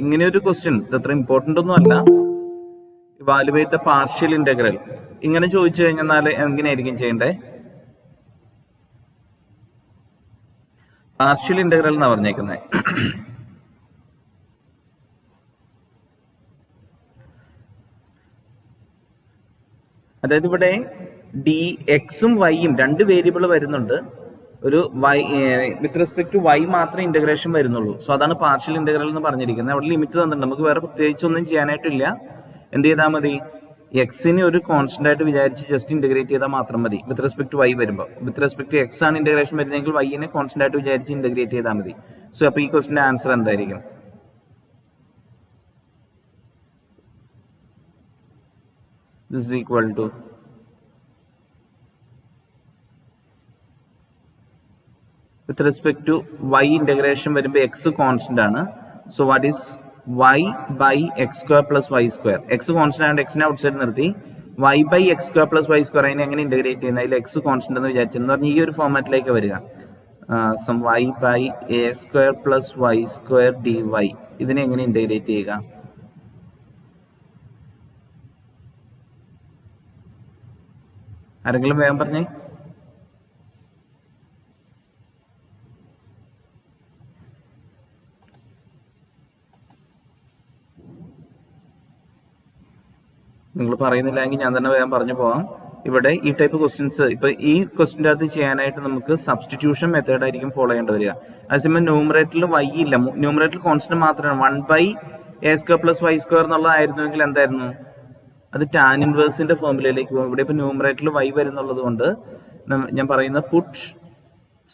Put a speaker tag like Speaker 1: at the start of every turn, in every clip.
Speaker 1: ഇങ്ങനെ ഒരു ക്വസ്റ്റ്യൻ ഇത് അത്ര ഇമ്പോർട്ടൻ്റ് ഒന്നും അല്ല. ഇവാലുവേറ്റ് ദ പാർഷ്യൽ ഇന്റഗ്രൽ ഇങ്ങനെ ചോദിച്ചു കഴിഞ്ഞാൽ എങ്ങനെയായിരിക്കും ചെയ്യേണ്ടത്? പാർഷ്യൽ ഇന്റഗ്രൽ എന്നാ പറഞ്ഞേക്കുന്നത്. അതായത് ഇവിടെ ഡി എക്സും വൈയും രണ്ട് വേരിയബിൾ വരുന്നുണ്ട്. ഒരു Y with respect to Y മാത്രമേ ഇന്റഗ്രേഷൻ വരുന്നുള്ളൂ. സോ അതാണ് പാർഷ്യൽ ഇന്റഗ്രൽ എന്ന് പറഞ്ഞിരിക്കുന്നത്. അവിടെ ലിമിറ്റ് തന്നിട്ടുണ്ട്, നമുക്ക് വേറെ പ്രത്യേകിച്ചൊന്നും ചെയ്യാനായിട്ടില്ല. എന്ത് ചെയ്താൽ മതി? എക്സിനെ ഒരു കോൺസ്റ്റന്റ് ആയിട്ട് വിചാരിച്ച് ജസ്റ്റ് ഇന്റഗ്രേറ്റ് ചെയ്താൽ മാത്രം മതി. വിത്ത് റെസ്പെക്ട് ടു വൈ വരുമ്പോൾ വിത്ത് റെസ്പെക്ട് ടു എക്സ് ആണ് ഇന്റഗ്രേഷൻ വരുന്നതെങ്കിൽ വൈനെ കോൺസ്റ്റന്റ് ആയിട്ട് വിചാരിച്ച് ഇന്റഗ്രേറ്റ് ചെയ്താൽ മതി. സോ അപ്പോൾ ഈ ക്വസ്റ്റിന്റെ ആൻസർ എന്തായിരിക്കും? This is equal to with respect to y integration വരുമ്പോൾ x കോൺസ്റ്റന്റ് ആണ്. So what is y by x square plus y square? x constant ആണ്, x നെ ഔട്ട്സൈഡ് നിർത്തി y by x square plus y square അതിനെ എങ്ങനെ integrate ചെയ്യുന്നത്? അതിൽ x constant എന്ന് വിചാരിച്ചെന്ന് പറഞ്ഞാൽ ഈ ഒരു ഫോർമാറ്റിലേക്ക് വരിക. Sum y by a square plus y square dy ഇതിനെ എങ്ങനെ ഇന്റഗ്രേറ്റ് ചെയ്യുക? ആരെങ്കിലും വേഗം പറഞ്ഞേ. നിങ്ങൾ പറയുന്നില്ലെങ്കിൽ ഞാൻ തന്നെ വേഗം പറഞ്ഞു പോവാം. ഇവിടെ ഈ ടൈപ്പ് ക്വസ്റ്റ്യൻസ് ഇപ്പൊ ഈ ക്വസ്റ്റിൻ്റെ അകത്ത് ചെയ്യാനായിട്ട് നമുക്ക് സബ്സ്റ്റിറ്റ്യൂഷൻ മെത്തേഡ് ആയിരിക്കും ഫോളോ ചെയ്യേണ്ടി വരിക. അതേസമയം ന്യൂമറേറ്ററിൽ വൈ ഇല്ല, ന്യൂമറേറ്ററിൽ കോൺസ്റ്റന്റ് മാത്രമാണ്. 1/a² + y² എന്നുള്ളതായിരുന്നുവെങ്കിൽ എന്തായിരുന്നു? അത് ടാൻ ഇൻവേഴ്സിന്റെ ഫോർമുലയിലേക്ക് പോകും. ഇവിടെ ഇപ്പൊ ന്യൂമറേറ്ററിൽ വൈ വരുന്നുള്ളത് കൊണ്ട് ഞാൻ പറയുന്ന പുട്ട്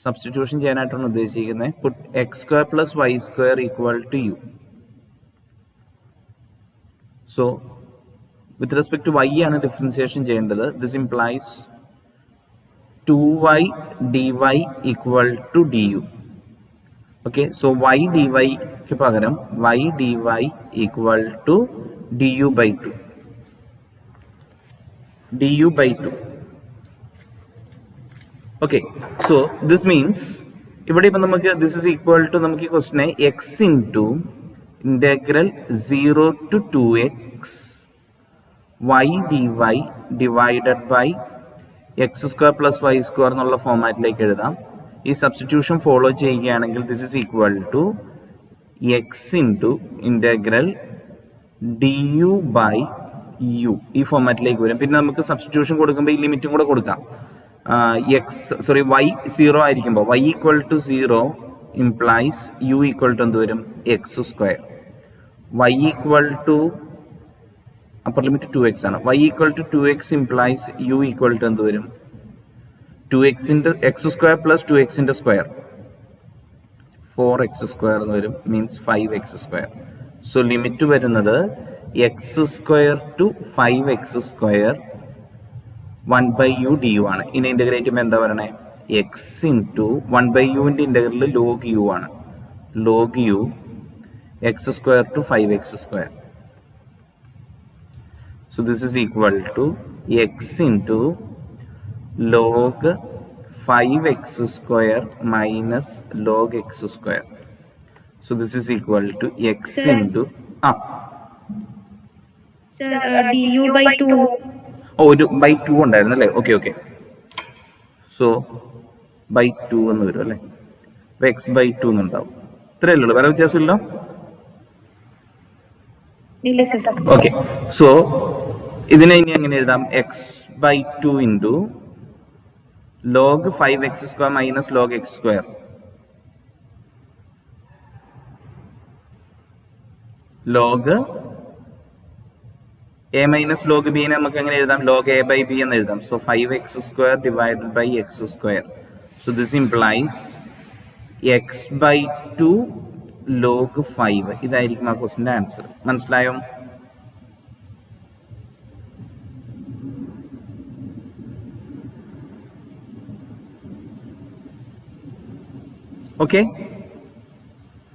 Speaker 1: സബ്സ്റ്റിറ്റ്യൂഷൻ ചെയ്യാനായിട്ടാണ് ഉദ്ദേശിക്കുന്നത്. Put x² + y² = u. So with respect to y ആണ് ഡിഫറൻസിയേഷൻ ചെയ്യേണ്ടത്. This implies 2y dy = du. Okay, so y dy പകരം y dy = du/2. du/2. Okay, so this means ഇവിടെ ഇപ്പം നമുക്ക് ദിസ് ഇസ് ഈക്വൽ ടു നമുക്ക് ഈ ക്വസ്റ്റിനെ x × integral 0 to 2x y dy divided by x² + y² എന്നുള്ള ഫോമാറ്റിലേക്ക് എഴുതാം. ഈ സബ്സ്റ്റിറ്റ്യൂഷൻ ഫോളോ ചെയ്യുകയാണെങ്കിൽ this is equal to x × integral du/u ഈ ഫോമാറ്റിലേക്ക് വരും. പിന്നെ നമുക്ക് സബ്സ്റ്റിറ്റ്യൂഷൻ കൊടുക്കുമ്പോൾ ഈ ലിമിറ്റും കൂടെ കൊടുക്കാം. y 0 ആയിരിക്കുമ്പോൾ y = 0 ഇംപ്ലൈസ് u = എന്ത് വരും? x². y = upper limit 2x ആണ്. y = 2x ഇംപ്ലൈസ് u = എന്ത് വരും? 2x x² + 2x², 4x² എന്ന് വരും. Means 5x². സോ ലിമിറ്റ് വരുന്നത് x² to 5x², 1/u du ആണ്. ഇനി ഇന്റഗ്രേറ്റ് ചെയ്യുമ്പോൾ എന്താ പറയണേ? x × 1/uന്റെ ഇന്റഗ്രൽ log u ആണ്. log u x² to 5x². So this is equal to x × log 5x² minus log x². So this is equal to x ×
Speaker 2: du/2.
Speaker 1: ഒരു /2 ഉണ്ടായിരുന്നു അല്ലേ? Okay. So /2 എന്ന് വരും അല്ലേ? x/2 എന്നുണ്ടാവും. ഇത്രയല്ലേ ഉള്ളൂ, വേറെ വ്യത്യാസമില്ല. ഓക്കെ, സോ ഇതിനെ ഇനി എങ്ങനെ എഴുതാം? x/2 × log 5x² minus log x². log a minus log b നെ നമുക്ക് എങ്ങനെ എഴുതാം? log a/b എന്ന് എഴുതാം. So 5x² divided by x². So this implies x/2 log 5. ഇതായിരിക്കും ആ ക്വസ്റ്റിന്റെ ആൻസർ. മനസ്സിലായോ? ഓക്കെ,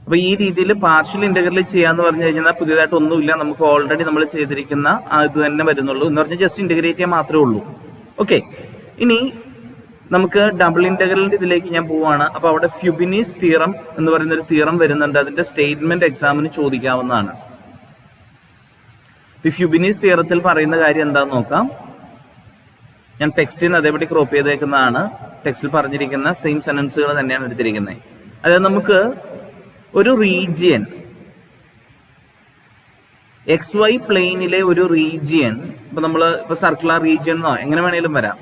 Speaker 1: അപ്പൊ ഈ രീതിയിൽ പാർഷ്യൽ ഇന്റഗ്രൽ ചെയ്യാന്ന് പറഞ്ഞു കഴിഞ്ഞാൽ പുതിയതായിട്ട് ഒന്നുമില്ല. നമുക്ക് ഓൾറെഡി നമ്മൾ ചെയ്തിരിക്കുന്ന ഇത് തന്നെ വരുന്നുള്ളൂ. എന്ന് പറഞ്ഞാൽ ജസ്റ്റ് ഇന്റഗ്രേറ്റ് ചെയ്യാൻ മാത്രമേ ഉള്ളൂ. ഓക്കെ, ഇനി നമുക്ക് ഡബിൾ ഇന്റഗ്രലിന്റെ ഇതിലേക്ക് ഞാൻ പോവാണ്. അപ്പൊ അവിടെ ഫ്യൂബിനീസ് തിയറം എന്ന് പറയുന്ന ഒരു തിയറം വരുന്നുണ്ട്. അതിന്റെ സ്റ്റേറ്റ്മെന്റ് എക്സാമിന് ചോദിക്കാവുന്നതാണ്. ഈ ഫ്യൂബിനീസ് തിയറത്തിൽ പറയുന്ന കാര്യം എന്താന്ന് നോക്കാം. ഞാൻ ടെക്സ്റ്റിൽ നിന്ന് അതേപടി ക്രോപ്പ് ചെയ്തേക്കുന്നതാണ്. ടെക്സ്റ്റിൽ പറഞ്ഞിരിക്കുന്ന സെയിം സെന്റൻസുകൾ തന്നെയാണ് എടുത്തിരിക്കുന്നത്. അതായത് നമുക്ക് ഒരു റീജിയൻ XY പ്ലെയിനിലെ ഒരു റീജിയൻ, ഇപ്പൊ നമ്മള് ഇപ്പൊ സർക്കുലർ റീജിയൻ എന്നോ എങ്ങനെ വേണേലും വരാം.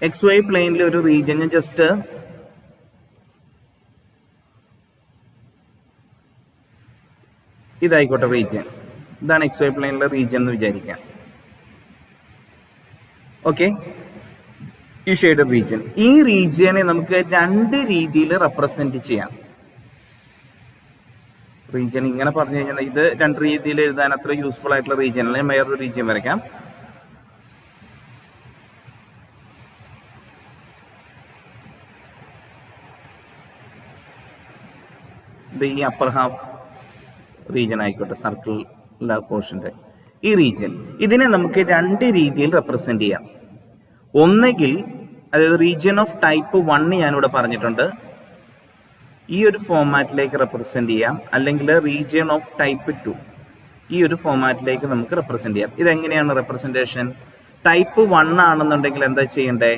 Speaker 1: XY പ്ലെയിനിലെ ഒരു റീജിയൻ ഞാൻ ജസ്റ്റ് ഇതായിക്കോട്ടെ റീജിയൻ. ഇതാണ് XY പ്ലെയിനിലെ റീജിയൻ എന്ന് വിചാരിക്കാം. ഓക്കെ, ഈ ഷെയ്ഡ് റീജിയൻ. ഈ റീജിയനെ നമുക്ക് രണ്ട് രീതിയിൽ റെപ്രസെന്റ് ചെയ്യാം. റീജിയൻ ഇങ്ങനെ പറഞ്ഞു കഴിഞ്ഞാൽ ഇത് രണ്ട് രീതിയിൽ എഴുതാൻ അത്ര യൂസ്ഫുൾ ആയിട്ടുള്ള റീജിയൻ അല്ല. ഞാൻ വേറൊരു റീജിയൻ വരയ്ക്കാം. ഇത് ഈ അപ്പർ ഹാഫ് റീജിയൻ ആയിക്കോട്ടെ, സർക്കിൾ പോർഷന്റെ ഈ റീജിയൻ. ഇതിനെ നമുക്ക് രണ്ട് രീതിയിൽ റെപ്രസെന്റ് ചെയ്യാം. ഒന്നെങ്കിൽ അതായത് റീജിയൻ ഓഫ് ടൈപ്പ് 1 ഞാനിവിടെ പറഞ്ഞിട്ടുണ്ട്, ഈ ഒരു ഫോമാറ്റിലേക്ക് റെപ്രസെന്റ് ചെയ്യാം. അല്ലെങ്കിൽ റീജിയൻ ഓഫ് ടൈപ്പ് 2 ഈ ഒരു ഫോമാറ്റിലേക്ക് നമുക്ക് റെപ്രസെന്റ് ചെയ്യാം. ഇതെങ്ങനെയാണ് റെപ്രസെന്റേഷൻ? ടൈപ്പ് 1 ആണെന്നുണ്ടെങ്കിൽ എന്താ ചെയ്യണ്ടേ?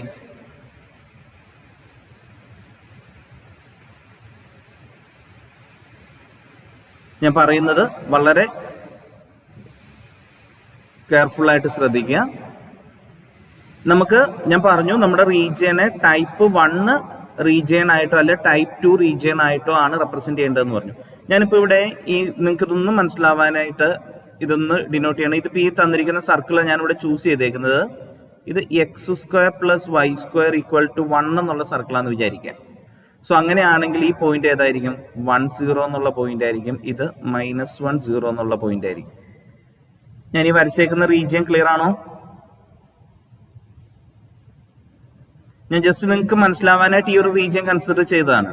Speaker 1: ഞാൻ പറയുന്നത് വളരെ കെയർഫുൾ ആയിട്ട് ശ്രദ്ധിക്കുക. നമുക്ക് ഞാൻ പറഞ്ഞു നമ്മുടെ റീജിയനെ ടൈപ്പ് 1 റീജിയൻ ആയിട്ടോ അല്ലെ ടൈപ്പ് 2 റീജിയൻ ആയിട്ടോ ആണ് റെപ്രസെന്റ് ചെയ്യേണ്ടതെന്ന് പറഞ്ഞു. ഞാനിപ്പോൾ ഇവിടെ ഈ നിങ്ങൾക്ക് ഇതൊന്നും മനസ്സിലാവാനായിട്ട് ഇതൊന്ന് ഡിനോട്ട് ചെയ്യണം. ഇതിപ്പോൾ ഈ തന്നിരിക്കുന്ന സർക്കിൾ ഞാനിവിടെ ചൂസ് ചെയ്തേക്കുന്നത് ഇത് x² + y² = 1 എന്നുള്ള സർക്കിളാന്ന് വിചാരിക്കാം. സോ അങ്ങനെയാണെങ്കിൽ ഈ പോയിന്റ് ഏതായിരിക്കും? 1 0 എന്നുള്ള പോയിന്റ് ആയിരിക്കും. ഇത് -1 0 എന്നുള്ള പോയിന്റ് ആയിരിക്കും. ഞാൻ ഈ വരച്ചേക്കുന്ന റീജിയൻ ക്ലിയർ ആണോ? ഞാൻ ജസ്റ്റ് നിങ്ങൾക്ക് മനസ്സിലാവാനായിട്ട് ഈ ഒരു റീജിയൻ കൺസിഡർ ചെയ്തതാണ്.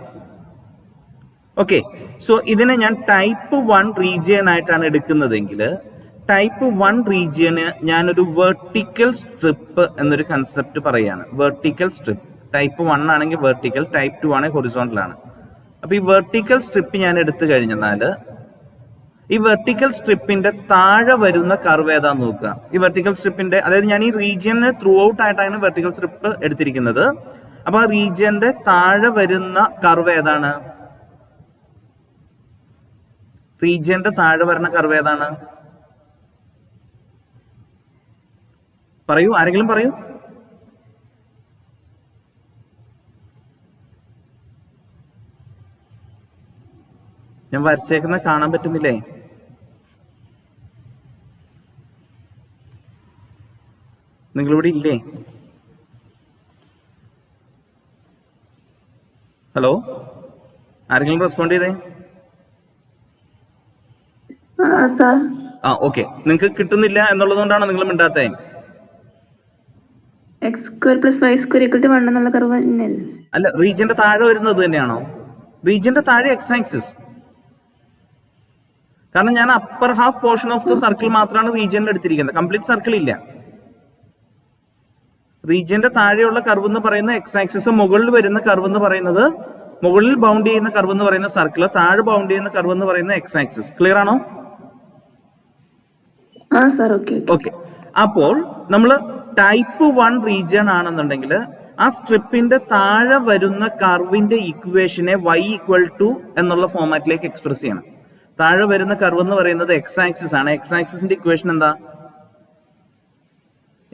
Speaker 1: ഓക്കെ, സോ ഇതിനെ ഞാൻ ടൈപ്പ് 1 റീജിയൻ ആയിട്ടാണ് എടുക്കുന്നതെങ്കിൽ ടൈപ്പ് 1 റീജിയന് ഞാനൊരു വെർട്ടിക്കൽ സ്ട്രിപ്പ് എന്നൊരു കൺസെപ്റ്റ് പറയാണ്. വെർട്ടിക്കൽ സ്ട്രിപ്പ് ടൈപ്പ് 1 ആണെങ്കിൽ വെർട്ടിക്കൽ, ടൈപ്പ് 2 ആണെങ്കിൽ ഹൊറിസോണ്ടൽ ആണ്. അപ്പൊ ഈ വെർട്ടിക്കൽ സ്ട്രിപ്പ് ഞാൻ എടുത്തു കഴിഞ്ഞാൽ ഈ വെർട്ടിക്കൽ സ്ട്രിപ്പിന്റെ താഴെ വരുന്ന കർവ് ഏതാന്ന് നോക്കുക. ഈ വെർട്ടിക്കൽ സ്ട്രിപ്പിന്റെ അതായത് ഞാൻ ഈ റീജിയന് ത്രൂ ഔട്ട് ആയിട്ടാണ് വെർട്ടിക്കൽ സ്ട്രിപ്പ് എടുത്തിരിക്കുന്നത്. അപ്പൊ ആ റീജിയന്റെ താഴെ വരുന്ന കർവ് ഏതാണ്? റീജിയന്റെ താഴെ വരുന്ന കർവ് ഏതാണ്? പറയൂ, ആരെങ്കിലും പറയൂ. ഞാൻ വരച്ചേക്കുന്ന കാണാൻ പറ്റുന്നില്ലേ? നിങ്ങളിവിടെ ഇല്ലേ? ഹലോ, ആരെങ്കിലും റെസ്പോണ്ട് ചെയ്തേ? ഓക്കെ, നിങ്ങൾക്ക് കിട്ടുന്നില്ല എന്നുള്ളതുകൊണ്ടാണ് നിങ്ങൾ മിണ്ടാത്തേ.
Speaker 2: x² + y² = 1 എന്നുള്ള കർവ് തന്നെയല്ലേ?
Speaker 1: അല്ല, റീജിയന്റെ താഴെ വരുന്നത് തന്നെയാണോ? റീജിയന്റെ താഴെ എക്സ് ആക്സിസ്. കാരണം ഞാൻ upper half portion of the circle മാത്രമാണ് റീജിയനിൽ എടുത്തിരിക്കുന്നത്, കംപ്ലീറ്റ് സർക്കിൾ ഇല്ല. റീജിയന്റെ താഴെയുള്ള കർവ് എന്ന് പറയുന്ന എക്സ് ആക്സിസ്, മുകളിൽ വരുന്ന കർവ് എന്ന് പറയുന്നത്, മുകളിൽ ബൗണ്ട് ചെയ്യുന്ന കർവ് എന്ന് പറയുന്ന സർക്കിൾ, താഴെ ബൗണ്ട് ചെയ്യുന്ന കർവ് എന്ന് പറയുന്ന എക്സ് ആക്സിസ്. ക്ലിയർ ആണോ? ഓക്കെ, അപ്പോൾ നമ്മൾ ടൈപ്പ് 1 റീജിയൻ ആണെന്നുണ്ടെങ്കിൽ ആ സ്ട്രിപ്പിന്റെ താഴെ വരുന്ന കർവിന്റെ ഇക്വേഷനെ y = എന്നുള്ള ഫോമാറ്റിലേക്ക് എക്സ്പ്രസ് ചെയ്യണം. താഴെ വരുന്ന കർവ് എന്ന് പറയുന്നത് എക്സ് ആക്സിസ് ആണ്. എക്സ് ആക്സിസിന്റെ ഇക്വേഷൻ എന്താ?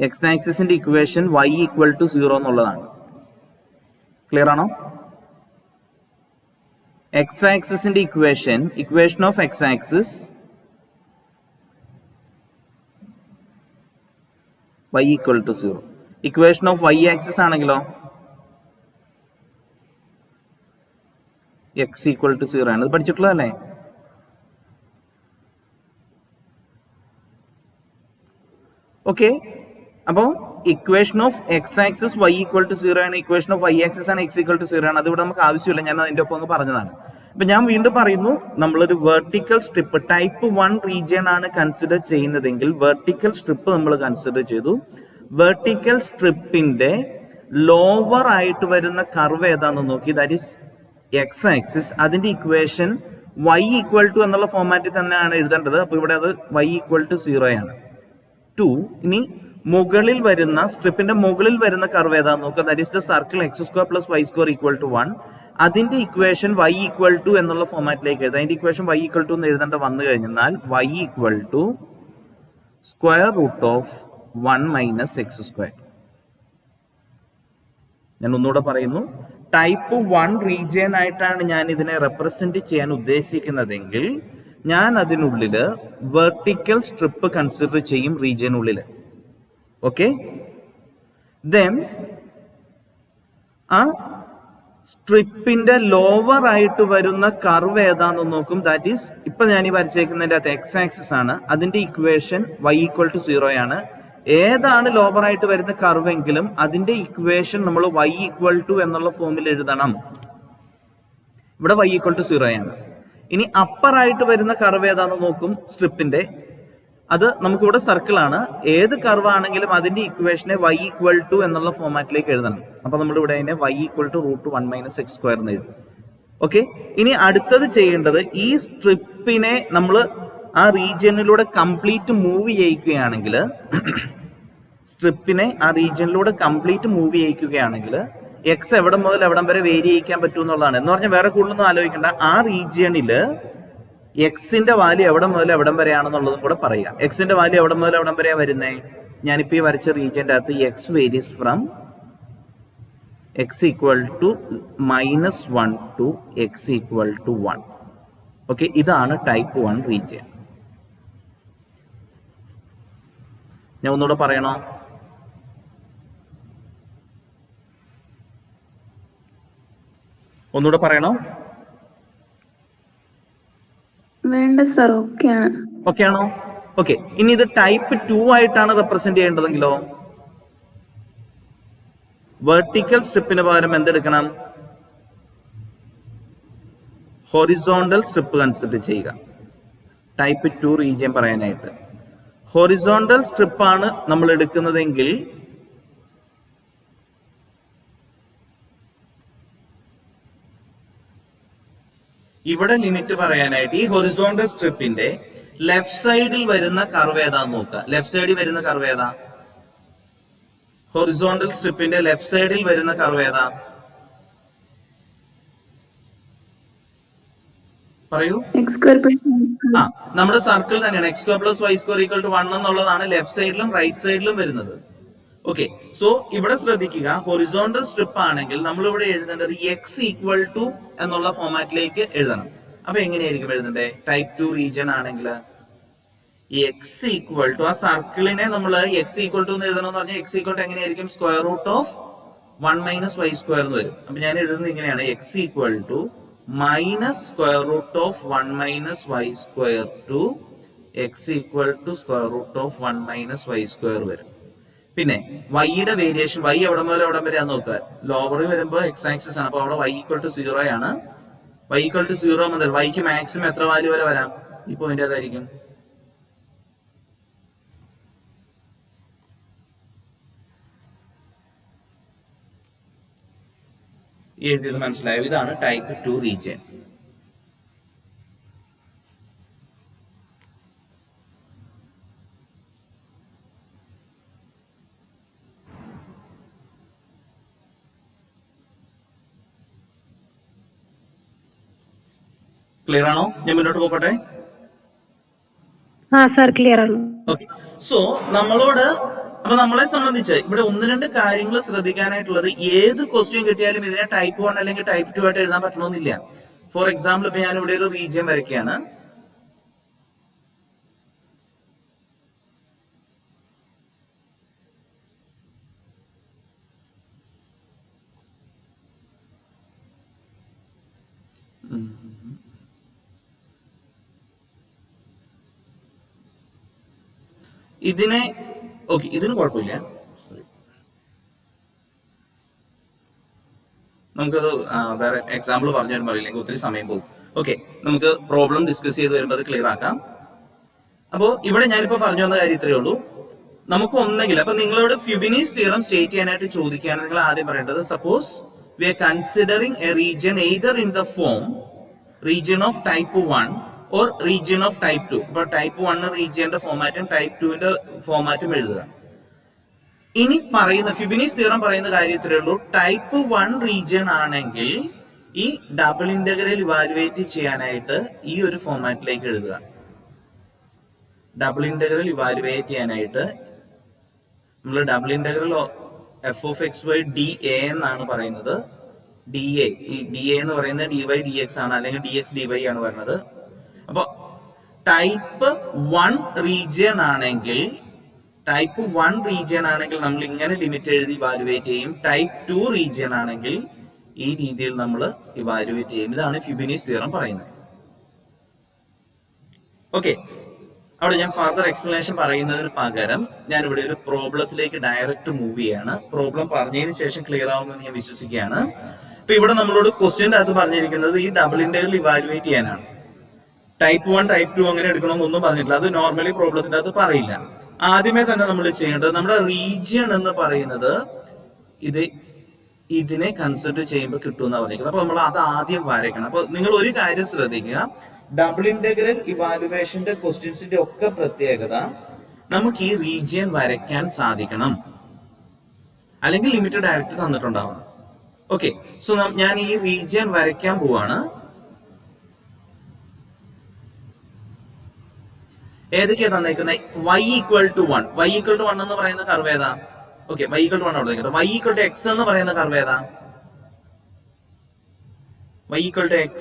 Speaker 1: എക്സ് ആക്സിസിന്റെ ഇക്വേഷൻ y = 0 എന്നുള്ളതാണ്. ക്ലിയർ ആണോ? എക്സ് ആക്സിസിന്റെ equation of x axis y = 0. Equation of y axis ആണെങ്കിലോ x = 0 ആണ്. ഇത് പഠിച്ചിട്ടുള്ളതല്ലേ? ഓക്കെ, അപ്പോൾ equation of x axis y = 0 ആണ്, ഇക്വേഷൻ ഓഫ് y ആക്സിസ് ആണ് x = 0 ആണ്. അതിവിടെ നമുക്ക് ആവശ്യമില്ല, ഞാൻ അതിന്റെ ഒപ്പം ഒന്ന് പറഞ്ഞതാണ്. അപ്പൊ ഞാൻ വീണ്ടും പറയുന്നു, നമ്മളൊരു വെർട്ടിക്കൽ സ്ട്രിപ്പ് ടൈപ്പ് 1 റീജിയൻ ആണ് കൺസിഡർ ചെയ്യുന്നതെങ്കിൽ വെർട്ടിക്കൽ സ്ട്രിപ്പ് നമ്മൾ കൺസിഡർ ചെയ്തു. വെർട്ടിക്കൽ സ്ട്രിപ്പിന്റെ ലോവർ ആയിട്ട് വരുന്ന കർവ് ഏതാന്ന് നോക്കി, ദാറ്റ് ഈസ് എക്സ് ആക്സിസ്. അതിന്റെ ഇക്വേഷൻ y ഈക്വൽ ടു എന്നുള്ള ഫോമാറ്റിൽ തന്നെയാണ് എഴുതേണ്ടത്. അപ്പൊ ഇവിടെ അത് y ഈക്വൽ ടു 0 ആണ്. 2. ഇനി മുകളിൽ വരുന്ന സ്ട്രിപ്പിന്റെ മുകളിൽ വരുന്ന കർവ് ഏതാന്ന് നോക്കുക, that is the circle x² + y² equal to 1. അതിന്റെ ഇക്വേഷൻ y ഈക്വൽ ടു എന്നുള്ള ഫോമാറ്റിലേക്ക് എഴുതാം. അതിന്റെ ഇക്വേഷൻ y ഈക്വൽ ടു എന്ന് എഴുതേണ്ട വന്നു കഴിഞ്ഞാൽ y ഈക്വൽ ടു √1 - x². ഞാൻ ഒന്നുകൂടെ പറയുന്നു, ടൈപ്പ് 1 റീജിയൻ ആയിട്ടാണ് ഞാൻ ഇതിനെ റെപ്രസെന്റ് ചെയ്യാൻ ഉദ്ദേശിക്കുന്നതെങ്കിൽ ഞാൻ അതിനുള്ളില് വെർട്ടിക്കൽ സ്ട്രിപ്പ് കൺസിഡർ ചെയ്യും റീജിയനുള്ളില്. ഓക്കെ, ദെൻ ആ സ്ട്രിപ്പിന്റെ ലോവർ ആയിട്ട് വരുന്ന കർവ് ഏതാന്ന് നോക്കും. ദാറ്റ് ഈസ് ഇപ്പൊ ഞാൻ ഈ വരച്ചേക്കുന്നതിന്റെ അകത്ത് എക്സ് ആക്സിസ് ആണ്. അതിന്റെ ഇക്വേഷൻ y ഈക്വൽ ടു 0 ആണ്. ഏതാണ് ലോവർ ആയിട്ട് വരുന്ന കർവ് എങ്കിലും അതിന്റെ ഇക്വേഷൻ നമ്മൾ y ഈക്വൽ ടു എന്നുള്ള ഫോമിൽ എഴുതണം. ഇവിടെ y ഈക്വൽ ടു 0 ആണ്. ഇനി അപ്പർ ആയിട്ട് വരുന്ന കർവ് ഏതാന്ന് നോക്കും സ്ട്രിപ്പിന്റെ. അത് നമുക്കിവിടെ സർക്കിൾ ആണ്. ഏത് കർവ് ആണെങ്കിലും അതിന്റെ ഇക്വേഷനെ y ഈക്വൽ ടു എന്നുള്ള ഫോമാറ്റിലേക്ക് എഴുതണം. അപ്പൊ നമ്മൾ ഇവിടെ അതിനെ y ഈക്വൽ ടു √1 - x² എന്ന് എഴുതും. ഓക്കെ, ഇനി അടുത്തത് ചെയ്യേണ്ടത് ഈ സ്ട്രിപ്പിനെ നമ്മൾ ആ റീജിയനിലൂടെ കംപ്ലീറ്റ് മൂവ് ചെയ്യിക്കുകയാണെങ്കിൽ എക്സ് എവിടെ മുതൽ എവിടം വരെ വേരി ചെയ്യിക്കാൻ പറ്റും എന്നുള്ളതാണ്. എന്ന് പറഞ്ഞാൽ വേറെ കൂടുതലൊന്നും ആലോചിക്കേണ്ട, ആ റീജിയണില് എക്സിന്റെ വാല്യൂ എവിടെ മുതൽ എവിടം വരെയാണെന്നുള്ളതും കൂടെ പറയുക. എക്സിന്റെ വാല്യൂ എവിടെ മുതൽ എവിടം വരെയാ വരുന്നേ? ഞാനിപ്പോ ഈ വരച്ച റീജിയന്റെ അകത്ത് X varies from x equal to -1 to x equal to 1. Okay, ഇതാണ് ടൈപ്പ് 1 റീജിയൻ. ഞാൻ ഒന്നുകൂടെ പറയണോ?
Speaker 2: വേണ്ട സർ, ഓക്കെ
Speaker 1: ആണോ? ഓക്കെ, ഇനി ഇത് ടൈപ്പ് 2 ആയിട്ടാണ് റെപ്രസെന്റ് ചെയ്യേണ്ടതെങ്കിലോ? വെർട്ടിക്കൽ സ്ട്രിപ്പിന് പകരം എന്തെടുക്കണം? ഹൊറിസോണ്ടൽ സ്ട്രിപ്പ് കൺസിഡർ ചെയ്യുക. ടൈപ്പ് 2 റീജിയൻ പറയാനായിട്ട് ഹൊറിസോണ്ടൽ സ്ട്രിപ്പാണ് നമ്മൾ എടുക്കുന്നതെങ്കിൽ ഇവിടെ ലിമിറ്റ് പറയാനായിട്ട് ഈ ഹൊറിസോണ്ടൽ സ്ട്രിപ്പിന്റെ ലെഫ്റ്റ് സൈഡിൽ വരുന്ന കർവ് ഏതാന്ന് നോക്കുക. ലെഫ്റ്റ് സൈഡിൽ വരുന്ന കർവ് ഏതാ? ഹൊറിസോണ്ടൽ സ്ട്രിപ്പിന്റെ ലെഫ്റ്റ് സൈഡിൽ വരുന്ന കർവ് ഏതാ? പറയൂ. ആ, നമ്മുടെ സർക്കിൾ തന്നെയാണ്. x² + y² ഈക്വൽ ടു 1 എന്നുള്ളതാണ് ലെഫ്റ്റ് സൈഡിലും റൈറ്റ് സൈഡിലും വരുന്നത്. ഓക്കെ, സോ ഇവിടെ ശ്രദ്ധിക്കുക, ഹൊറിസോണ്ടൽ സ്ട്രിപ്പ് ആണെങ്കിൽ നമ്മൾ ഇവിടെ എഴുതേണ്ടത് x ഈക്വൽ ടു എന്നുള്ള ഫോമാറ്റിലേക്ക് എഴുതണം. അപ്പൊ എങ്ങനെയായിരിക്കും എഴുതണ്ടേ? ടൈപ്പ് 2 റീജിയൻ ആണെങ്കിൽ x ഈക്വൽ ടു, ആ സർക്കിളിനെ നമ്മൾ x ഈക്വൽ ടു എന്ന് എഴുതണം എന്ന് പറഞ്ഞാൽ x ഈക്വൽ ടു എങ്ങനെയായിരിക്കും? √1 - y² എന്ന് വരും. അപ്പൊ ഞാൻ എഴുതുന്നത് ഇങ്ങനെയാണ്, x equal to -√1 - y² to x equal to √1 - y² വരും. പിന്നെ വൈയുടെ വേരിയേഷൻ, y എവിടെ മുതൽ എവിടെ വരെ നോക്കുക. ലോവറിൽ വരുമ്പോൾ എക്സ് ആക്സിസ് ആണ്. അപ്പൊ അവിടെ y ഈക്വൽ ടു 0 ആണ്. y ഈക്വൽ ടു 0 മുതൽ yക്ക് മാക്സിമം എത്ര വാല്യൂ വരെ വരാം? ഈ പോയിന്റ് ഏതായിരിക്കും? എഴുതിയത് മനസ്സിലായോ? ഇതാണ് ടൈപ്പ് 2 റീജിയൻ. ക്ലിയർ ആണോ? ഞാൻ മുന്നോട്ട് പോകട്ടെ.
Speaker 2: ക്ലിയർ ആണ്.
Speaker 1: ഓക്കെ, സോ നമ്മളെ സംബന്ധിച്ച് ഇവിടെ 1-2 കാര്യങ്ങൾ ശ്രദ്ധിക്കാനായിട്ടുള്ളത്, ഏത് ക്വസ്റ്റ്യൻ കിട്ടിയാലും ഇതിനെ ടൈപ്പ് 1 അല്ലെങ്കിൽ ടൈപ്പ് 2 ആയിട്ട് എഴുതാൻ പറ്റണമെന്നില്ല. ഫോർ എക്സാമ്പിൾ, ഇപ്പൊ ഞാൻ ഇവിടെ ഒരു റീജിയൻ വരയ്ക്കുകയാണ്. ഇതിന് കുഴപ്പമില്ല, നമുക്കത് വേറെ എക്സാമ്പിൾ പറഞ്ഞു തരുമ്പോൾ ഇല്ലെങ്കിൽ ഒത്തിരി സമയം പോകും. ഓക്കെ, നമുക്ക് പ്രോബ്ലം ഡിസ്കസ് ചെയ്ത് വരുമ്പോൾ അത് ക്ലിയർ ആക്കാം. അപ്പോൾ ഇവിടെ ഞാനിപ്പോ പറഞ്ഞു വന്ന കാര്യം ഇത്രയേ ഉള്ളൂ. നമുക്ക് ഒന്നെങ്കിൽ അപ്പൊ നിങ്ങളോട് ഫ്യൂബിനീസ് തിയറം സ്റ്റേറ്റ് ചെയ്യാനായിട്ട് ചോദിക്കുകയാണ് നിങ്ങൾ ആദ്യം പറയേണ്ടത്, suppose V R considering A region either in the form region of type 1 or region of type 2. ഇപ്പൊ ടൈപ്പ് 1 റീജിയന്റെ ഫോമാറ്റും ടൈപ്പ് 2ന്റെ ഫോമാറ്റും എഴുതുക. ഇനി പറയുന്ന ഫ്യൂബിനീസ് തിയറം പറയുന്ന കാര്യത്തിലേ ഉള്ളൂ, ടൈപ്പ് 1 റീജിയൻ ആണെങ്കിൽ ഈ ഡബിൾ ഇന്റഗ്രൽ ഇവാലുവേറ്റ് ചെയ്യാനായിട്ട് ഈ ഒരു ഫോമാറ്റിലേക്ക് എഴുതുക. ഡബിൾ ഇന്റഗ്രൽ ഇവാലുവേറ്റ് ചെയ്യാനായിട്ട് നമ്മൾ double integral F of X Y D A എന്നാണ് പറയുന്നത്. ഡി എ, ഈ ഡി എ എന്ന് പറയുന്നത് ഡി വൈ ഡി എക്സ് ആണ്, അല്ലെങ്കിൽ ഡി എക്സ് ഡി വൈ ആണ് പറയുന്നത്. അപ്പൊ ടൈപ്പ് 1 റീജിയൻ ആണെങ്കിൽ നമ്മൾ ഇങ്ങനെ ലിമിറ്റ് എഴുതി ഇവാലുവേറ്റ് ചെയ്യും. ടൈപ്പ് 2 റീജിയൻ ആണെങ്കിൽ ഈ രീതിയിൽ നമ്മൾ ഇവാലുവേറ്റ് ചെയ്യും. ഇതാണ് ഫ്യൂബിനീസ് തിയറം പറയുന്നത്. ഓക്കെ, അവിടെ ഞാൻ ഫർദർ എക്സ്പ്ലനേഷൻ പറയുന്നതിന് പകരം ഞാൻ ഇവിടെ ഒരു പ്രോബ്ലത്തിലേക്ക് ഡയറക്റ്റ് മൂവ് ചെയ്യാണ്. പ്രോബ്ലം പറഞ്ഞതിന് ശേഷം ക്ലിയർ ആവുമെന്ന് ഞാൻ വിശ്വസിക്കുകയാണ്. അപ്പൊ ഇവിടെ നമ്മളോട് ക്വസ്റ്റ്യന്റെ അകത്ത് പറഞ്ഞിരിക്കുന്നത് ഈ ഡബിൾ ഇന്റഗ്രൽ ഇവാലുവേറ്റ് ചെയ്യാനാണ്. ടൈപ്പ് 1 ടൈപ്പ് 2 അങ്ങനെ എടുക്കണമെന്നൊന്നും പറഞ്ഞിട്ടില്ല. അത് നോർമലി പ്രോബ്ലത്തിന്റെ അകത്ത് പറയില്ല. ആദ്യമേ തന്നെ നമ്മൾ ചെയ്യേണ്ടത്, നമ്മുടെ റീജിയൻ എന്ന് പറയുന്നത് ഇതിനെ കൺസിഡർ ചെയ്യുമ്പോൾ കിട്ടുമെന്നാണ് പറഞ്ഞിരിക്കുന്നത്. അപ്പൊ നമ്മൾ അത് ആദ്യം വരയ്ക്കണം. അപ്പൊ നിങ്ങൾ ഒരു കാര്യം ശ്രദ്ധിക്കുക, ഡബിൾ ഇന്റഗ്രൽ ഇവാലുവേഷന്റെ ക്വസ്റ്റ്യൻസിന്റെ ഒക്കെ പ്രത്യേകത നമുക്ക് ഈ റീജിയൻ വരയ്ക്കാൻ സാധിക്കണം, അല്ലെങ്കിൽ ലിമിറ്റ് ഡയറക്റ്റ് തന്നിട്ടുണ്ടാവണം. ഓക്കെ, സോ ഞാൻ ഈ റീജിയൻ വരയ്ക്കാൻ പോവാണ്. ഏതൊക്കെയാ തന്നേക്കുന്നത്? y equal to 1. y equal to 1 എന്ന് പറയുന്ന കർവ് ഏതാ? ഓക്കെ, y ഈക്വൽ ടു 1 അവിടെ നിൽക്കട്ടെ. y ഈക്വൽ ടു x എന്ന് പറയുന്ന കർവ് ഏതാ? y ഈക്വൽ ടു x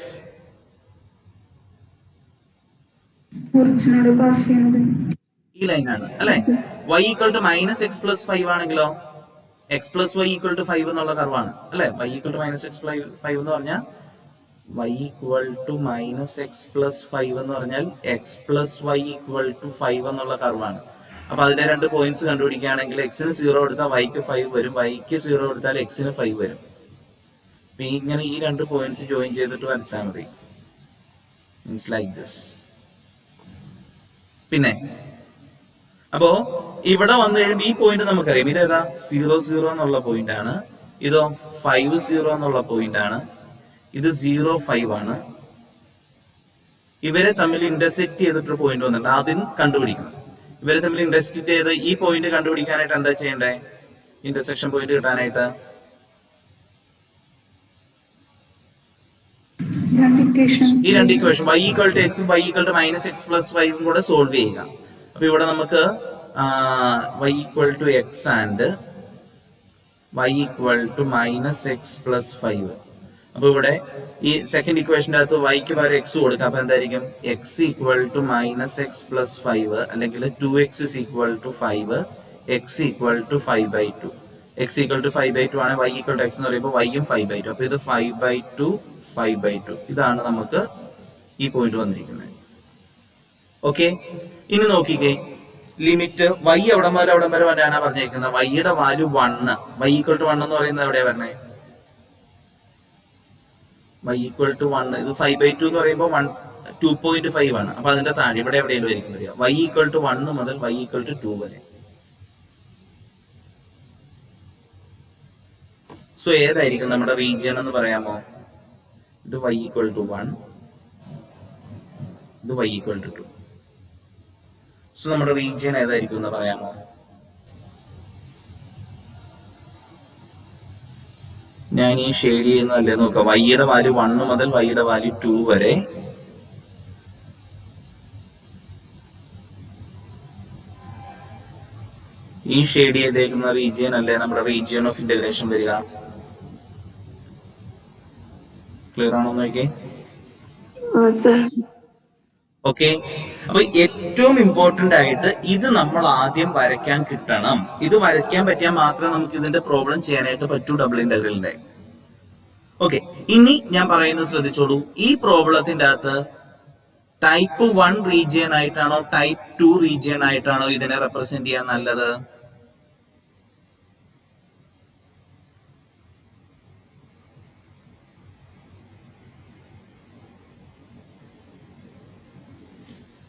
Speaker 1: ഈ ലൈനാണ് അല്ലെ. y equal to minus X plus 5 ആണെങ്കിലോ x plus y equal to 5 എന്നുള്ള കർവാണ് അല്ലെ. y equal to minus X 5 എന്ന് പറഞ്ഞാൽ y equal to minus X plus 5 എന്ന് പറഞ്ഞാൽ x plus y equal to 5 എന്നുള്ള കർവാണ്. അപ്പൊ അതിന്റെ രണ്ട് പോയിന്റ്സ് കണ്ടുപിടിക്കുകയാണെങ്കിൽ എക്സിന് 0 എടുത്താൽ വൈക്ക് 5 വരും, വൈക്ക് 0 എടുത്താൽ എക്സിന് 5 വരും. ഇങ്ങനെ ഈ രണ്ട് പോയിന്റ്സ് ജോയിൻ ചെയ്തിട്ട് വരച്ചാൽ മതി. Means like this. പിന്നെ അപ്പോ ഇവിടെ വന്നു കഴിയുമ്പോൾ ഈ പോയിന്റ് നമുക്കറിയാം, ഇതേതാ? 0 0 എന്നുള്ള പോയിന്റ് ആണ്. ഇതോ 5 0 എന്നുള്ള പോയിന്റ് ആണ്. ഇത് 0 5 ആണ്. ഇവരെ തമ്മിൽ ഇന്റർസെക്ട് ചെയ്തിട്ടൊരു പോയിന്റ് വന്നിട്ടുണ്ട്, ആദ്യം കണ്ടുപിടിക്കണം. ഇവരെ തമ്മിൽ ഇന്റർസെക്ട് ചെയ്ത് ഈ പോയിന്റ് കണ്ടുപിടിക്കാനായിട്ട് എന്താ ചെയ്യണ്ടേ? ഇന്റർസെക്ഷൻ പോയിന്റ് കിട്ടാനായിട്ട് ഈ രണ്ട് ഇക്വേഷൻ y ഈക്വൽ ടു എക്സും y equal to minus X plus 5 കൂടെ സോൾവ് ചെയ്യുക. അപ്പൊ ഇവിടെ നമുക്ക് y equal to X and y equal to minus X plus 5. അപ്പൊ ഇവിടെ ഈ സെക്കൻഡ് ഇക്വേഷന്റെ അകത്ത് വൈക്ക് പകരം എക്സ് കൊടുക്കുക. അപ്പൊ എന്തായിരിക്കും? X equal to minus X plus 5 അല്ലെങ്കിൽ 2x is equal to 5, X equal to 5/2. X equal to 5/2 ആണ്. y ഈക്വൽ ടു എക്സ് എന്ന് പറയുമ്പോൾ y യും 5/2. അപ്പൊ ഇത് 5/2 5/2. ഇതാണ് നമുക്ക് ഈ പോയിന്റ് വന്നിരിക്കുന്നത്. ഓക്കെ, ഇനി നോക്കിക്കേ, ലിമിറ്റ് y എവിടം വരെ വരാനാ പറഞ്ഞേക്കുന്നത്? y യുടെ വാല്യൂ 1. y ഈക്വൽ ടു 1 എന്ന് പറയുന്നത് എവിടെയാ വരണേ? y equal to 1. ഇത് 5/2 എന്ന് പറയുമ്പോൾ 2.5 ആണ്. അപ്പൊ അതിന്റെ താഴെ ഇവിടെ എവിടെയെങ്കിലും ആയിരിക്കും വരിക. y ഈക്വൽ ടു 1 മുതൽ y ഈക്വൽ ടു 2 വരെ. സോ ഏതായിരിക്കും നമ്മുടെ റീജിയൻ എന്ന് പറയാമോ? ഇത് y ഈക്വൽ ടു 1, ഇത് y ഈക്വൽ ടു 2. സോ നമ്മുടെ റീജിയൻ ഏതായിരിക്കും എന്ന് പറയാമോ? ഞാൻ ഈ ഷെയ്ഡ് ചെയ്യുന്നതല്ലേ നോക്കാം. y യുടെ വാല്യൂ 1 മുതൽ y യുടെ വാല്യൂ 2 വരെ. ഈ ഷെയ്ഡ് ചെയ്തേക്കുന്ന റീജിയൻ അല്ലേ നമ്മുടെ റീജിയൻ ഓഫ് ഇന്റഗ്രേഷൻ വരിക. ക്ലിയർ ആണോ നോക്കിയേ? ഓക്കെ, അപ്പൊ ഏറ്റവും ഇമ്പോർട്ടന്റ് ആയിട്ട് ഇത് നമ്മൾ ആദ്യം വരയ്ക്കാൻ കിട്ടണം. ഇത് വരയ്ക്കാൻ പറ്റിയാൽ മാത്രമേ നമുക്ക് ഇതിന്റെ പ്രോബ്ലം ചെയ്യാനായിട്ട് പറ്റൂ ഡബിൾ ഇന്റഗ്രലിന്റെ. ഓക്കെ, ഇനി ഞാൻ പറയുന്നത് ശ്രദ്ധിച്ചോളൂ. ഈ പ്രോബ്ലത്തിന്റെ അകത്ത് ടൈപ്പ് 1 റീജിയൻ ആയിട്ടാണോ ടൈപ്പ് 2 റീജിയൻ ആയിട്ടാണോ ഇതിനെ റെപ്രസെന്റ് ചെയ്യാൻ നല്ലത്?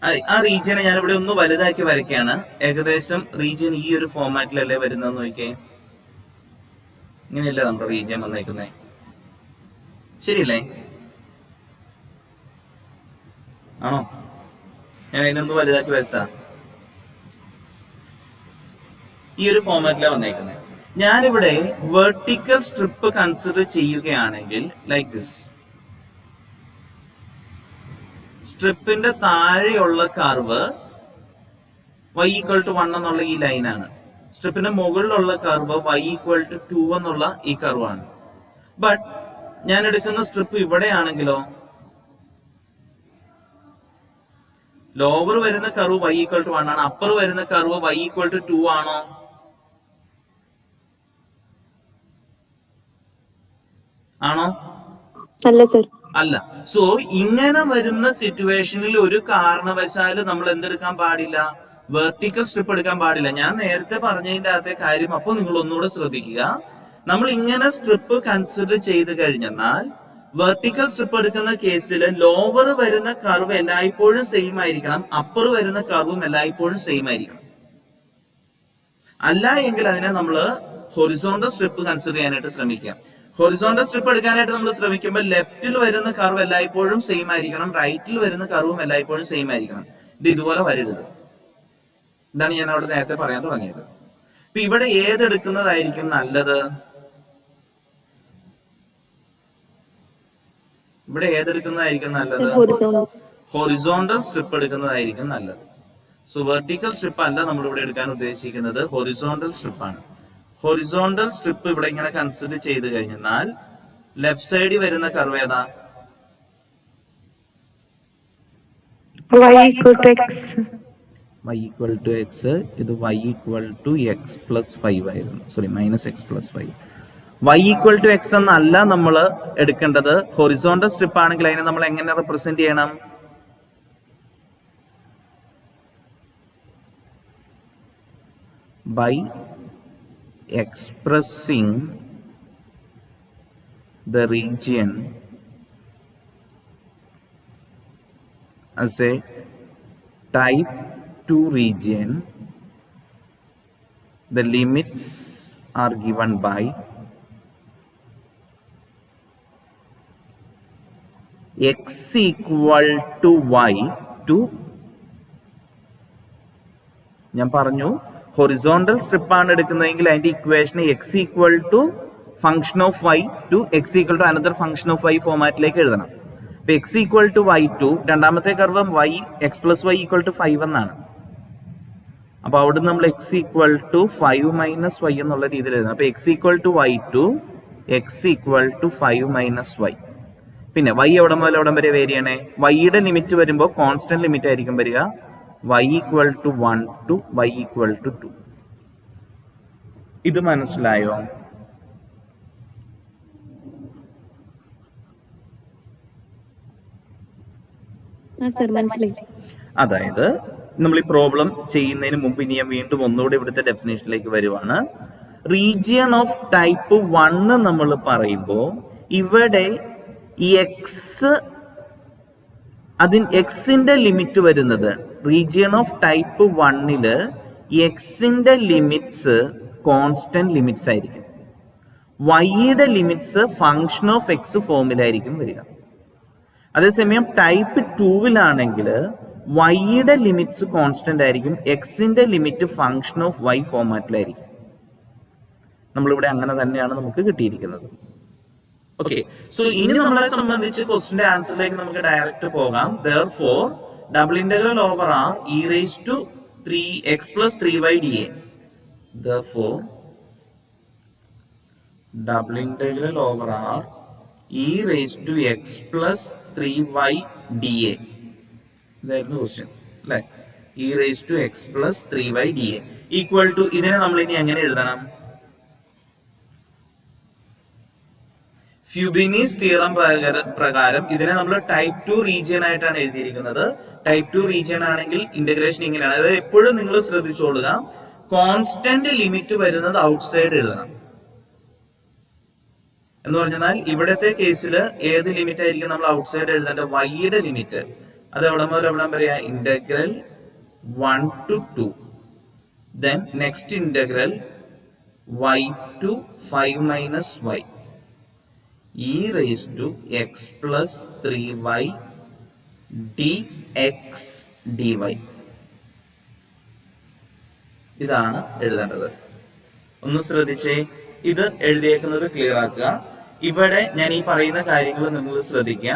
Speaker 1: ആ റീജിയനെ ഞാൻ ഇവിടെ ഒന്ന് വലുതാക്കി വരയ്ക്കുകയാണ്. ഏകദേശം റീജിയൻ ഈ ഒരു ഫോർമാറ്റിലല്ലേ വരുന്നതെന്ന് നോക്കിയേ. ഇങ്ങനെയല്ലേ നമ്മുടെ റീജിയൻ വന്നേക്കുന്നേ, ശരിയല്ലേ? ആണോ? ഞാൻ അതിനൊന്ന് വലുതാക്കി വരച്ചാ ഈ ഒരു ഫോർമാറ്റിലാണ് വന്നേക്കുന്നത്. ഞാനിവിടെ വെർട്ടിക്കൽ സ്ട്രിപ്പ് കൺസിഡർ ചെയ്യുകയാണെങ്കിൽ ലൈക്ക് ദിസ്. സ്ട്രിപ്പിന്റെ താഴെയുള്ള കർവ് y = 1 എന്നുള്ള ഈ ലൈനാണ്. സ്ട്രിപ്പിന്റെ മുകളിലുള്ള കർവ് y = 2 എന്നുള്ള ഈ കർവാണ്. ബട്ട് ഞാൻ എടുക്കുന്ന സ്ട്രിപ്പ് ഇവിടെയാണെങ്കിലോ, ലോവർ വരുന്ന കർവ് y = 1 ആണ്, അപ്പർ വരുന്ന കർവ് y = 2 ആണോ? ആണോ?
Speaker 2: അല്ല സർ.
Speaker 1: അല്ല. സോ ഇങ്ങനെ വരുന്ന സിറ്റുവേഷനിൽ ഒരു കാരണവശാലും നമ്മൾ എന്തെടുക്കാൻ പാടില്ല? വെർട്ടിക്കൽ സ്ട്രിപ്പ് എടുക്കാൻ പാടില്ല. ഞാൻ നേരത്തെ പറഞ്ഞതിന്റെ അകത്തെ കാര്യം അപ്പോൾ നിങ്ങൾ ഒന്നുകൂടെ ശ്രദ്ധിക്കുക. നമ്മൾ ഇങ്ങനെ സ്ട്രിപ്പ് കൺസിഡർ ചെയ്ത് കഴിഞ്ഞാൽ വെർട്ടിക്കൽ സ്ട്രിപ്പ് എടുക്കുന്ന കേസിൽ ലോവർ വരുന്ന കർവ് എല്ലായ്പ്പോഴും സെയിം ആയിരിക്കണം, അപ്പർ വരുന്ന കർവും എല്ലായ്പ്പോഴും സെയിം ആയിരിക്കണം. അല്ല എങ്കിൽ അതിനെ നമ്മൾ ഹൊറിസോണ്ടൽ സ്ട്രിപ്പ് കൺസിഡർ ചെയ്യാനായിട്ട് ശ്രമിക്കാം. ഹൊറിസോണ്ടൽ സ്ട്രിപ്പ് എടുക്കാനായിട്ട് നമ്മൾ ശ്രമിക്കുമ്പോൾ ലെഫ്റ്റിൽ വരുന്ന കർവ് എല്ലായ്പ്പോഴും സെയിം ആയിരിക്കണം, റൈറ്റിൽ വരുന്ന കർവും എല്ലായ്പ്പോഴും സെയിം ആയിരിക്കണം. ഇത് ഇതുപോലെ വരരുത്. ഇതാണ് ഞാൻ അവിടെ നേരത്തെ പറയാൻ തുടങ്ങിയത്. ഇപ്പൊ ഇവിടെ ഏതെടുക്കുന്നതായിരിക്കും നല്ലത്? ഇവിടെ ഏതെടുക്കുന്നതായിരിക്കും നല്ലത്? ഹൊറിസോണ്ടൽ സ്ട്രിപ്പ് എടുക്കുന്നതായിരിക്കും നല്ലത്. സോ വെർട്ടിക്കൽ സ്ട്രിപ്പ് അല്ല നമ്മൾ ഇവിടെ എടുക്കാൻ ഉദ്ദേശിക്കുന്നത്, ഹൊറിസോണ്ടൽ സ്ട്രിപ്പാണ്. ഹൊറിസോണ്ടൽ സ്ട്രിപ്പ് ഇവിടെ ഇങ്ങനെ കൺസിഡർ ചെയ്ത് കഴിഞ്ഞാൽ ലെഫ്റ്റ് സൈഡിൽ വരുന്ന കർവ് ഏതാ?
Speaker 2: y = x.
Speaker 1: y = x. ഇത് y = x + 5 ആയിരുന്നു. Sorry, -x + 5. y = x എന്നല്ല നമ്മൾ എടുക്കേണ്ടത്. ഹൊറിസോണ്ടൽ സ്ട്രിപ്പ് ആണെങ്കിൽ അതിനെ നമ്മൾ എങ്ങനെ റെപ്രസെന്റ് ചെയ്യണം? by expressing the region as a type 2 region. The limits are given by x = y to, ഞാൻ പറഞ്ഞു ഹൊറിസോണ്ടൽ സ്ട്രിപ്പ് ആണ് എടുക്കുന്നതെങ്കിൽ അതിന്റെ equation x = function of y to x = another function of y ഫോമാറ്റിലേക്ക് എഴുതണം. അപ്പൊ x = y to രണ്ടാമത്തെ curve y x + y = 5 എന്നാണ്. അപ്പൊ അവിടെ നമ്മൾ x = 5 - y എന്നുള്ള രീതിയിൽ എഴുതണം. അപ്പൊ x = y to x = 5 - y. പിന്നെ y എവിടെ മുതൽ എവിടം വരെ വേരി ചെയ്യണേ? y-യുടെ ലിമിറ്റ് വരുമ്പോൾ കോൺസ്റ്റന്റ് ലിമിറ്റ് ആയിരിക്കും വരിക. y = 1 to y = 2. ഇത് മനസ്സിലായോ? അതായത് നമ്മൾ ഈ പ്രോബ്ലം ചെയ്യുന്നതിന് മുമ്പ് ഇനി ഞാൻ വീണ്ടും ഒന്നുകൂടി ഇവിടുത്തെ ഡെഫിനേഷനിലേക്ക് വരുവാണ്. റീജിയൻ ഓഫ് ടൈപ്പ് 1 നമ്മൾ പറയുമ്പോൾ ഇവിടെ എക്സ്, എക്സിന്റെ ലിമിറ്റ് വരുന്നത് റീജിയൻ ഓഫ് ടൈപ്പ് 1 എക്സിന്റെ ലിമിറ്റ്സ് കോൺസ്റ്റന്റ് ലിമിറ്റ്സ് ആയിരിക്കും. വൈയുടെ ലിമിറ്റ്സ് ഫംഗ്ഷൻ ഓഫ് എക്സ് ഫോമിലായിരിക്കും വരിക. അതേസമയം ടൈപ്പ് 2 വൈയുടെ ലിമിറ്റ്സ് കോൺസ്റ്റന്റ് ആയിരിക്കും, എക്സിന്റെ ലിമിറ്റ് ഫംഗ്ഷൻ ഓഫ് വൈ ഫോമാറ്റിലായിരിക്കും. നമ്മളിവിടെ അങ്ങനെ തന്നെയാണ് നമുക്ക് കിട്ടിയിരിക്കുന്നത്. ഓക്കെ, സോ ഇനി നമ്മളെ സംബന്ധിച്ച് ക്വസ്റ്റിന്റെ ആൻസറിലേക്ക് നമുക്ക് ഡയറക്റ്റ് പോകാം. Therefore, double integral over r e raised to 3x plus 3y dA. Therefore, double integral over r e raised to x plus 3y dA. ഇതായിരുന്നു ക്വസ്റ്റ്യൻ അല്ലെ? e raised to x plus 3y dA equal to, ഇതിനെ നമ്മൾ ഇനി എങ്ങനെ എഴുതണം? ഫ്യൂബിനീസ് theorem പ്രകാരം ഇതിനെ നമ്മൾ ടൈപ്പ് 2 റീജിയൻ ആയിട്ടാണ് എഴുതിയിരിക്കുന്നത്. ടൈപ്പ് 2 റീജിയൻ ആണെങ്കിൽ ഇന്റഗ്രേഷൻ ഇങ്ങനെയാണ്. അതായത് എപ്പോഴും നിങ്ങൾ ശ്രദ്ധിച്ചോളുക, കോൺസ്റ്റന്റ് ലിമിറ്റ് വരുന്നത് ഔട്ട്സൈഡ് എഴുതണം. എന്ന് പറഞ്ഞാൽ ഇവിടത്തെ കേസിൽ ഏത് ലിമിറ്റ് ആയിരിക്കും നമ്മൾ ഔട്ട്സൈഡ് എഴുതേണ്ടത്? വൈയുടെ ലിമിറ്റ്. അത് എവിടെ മുതൽ എവിടെ പറയാ? Integral 1 to 2. Then next integral y to 5 minus y e raised to x plus 3y dx dy. ഇതാണ് എഴുതേണ്ടത്. ഒന്ന് ശ്രദ്ധിച്ചേ, ഇത് എഴുതിയേക്കുന്നത് ക്ലിയർ ആക്കുക. ഇവിടെ ഞാൻ ഈ പറയുന്ന കാര്യങ്ങൾ നിങ്ങൾ ശ്രദ്ധിക്കുക.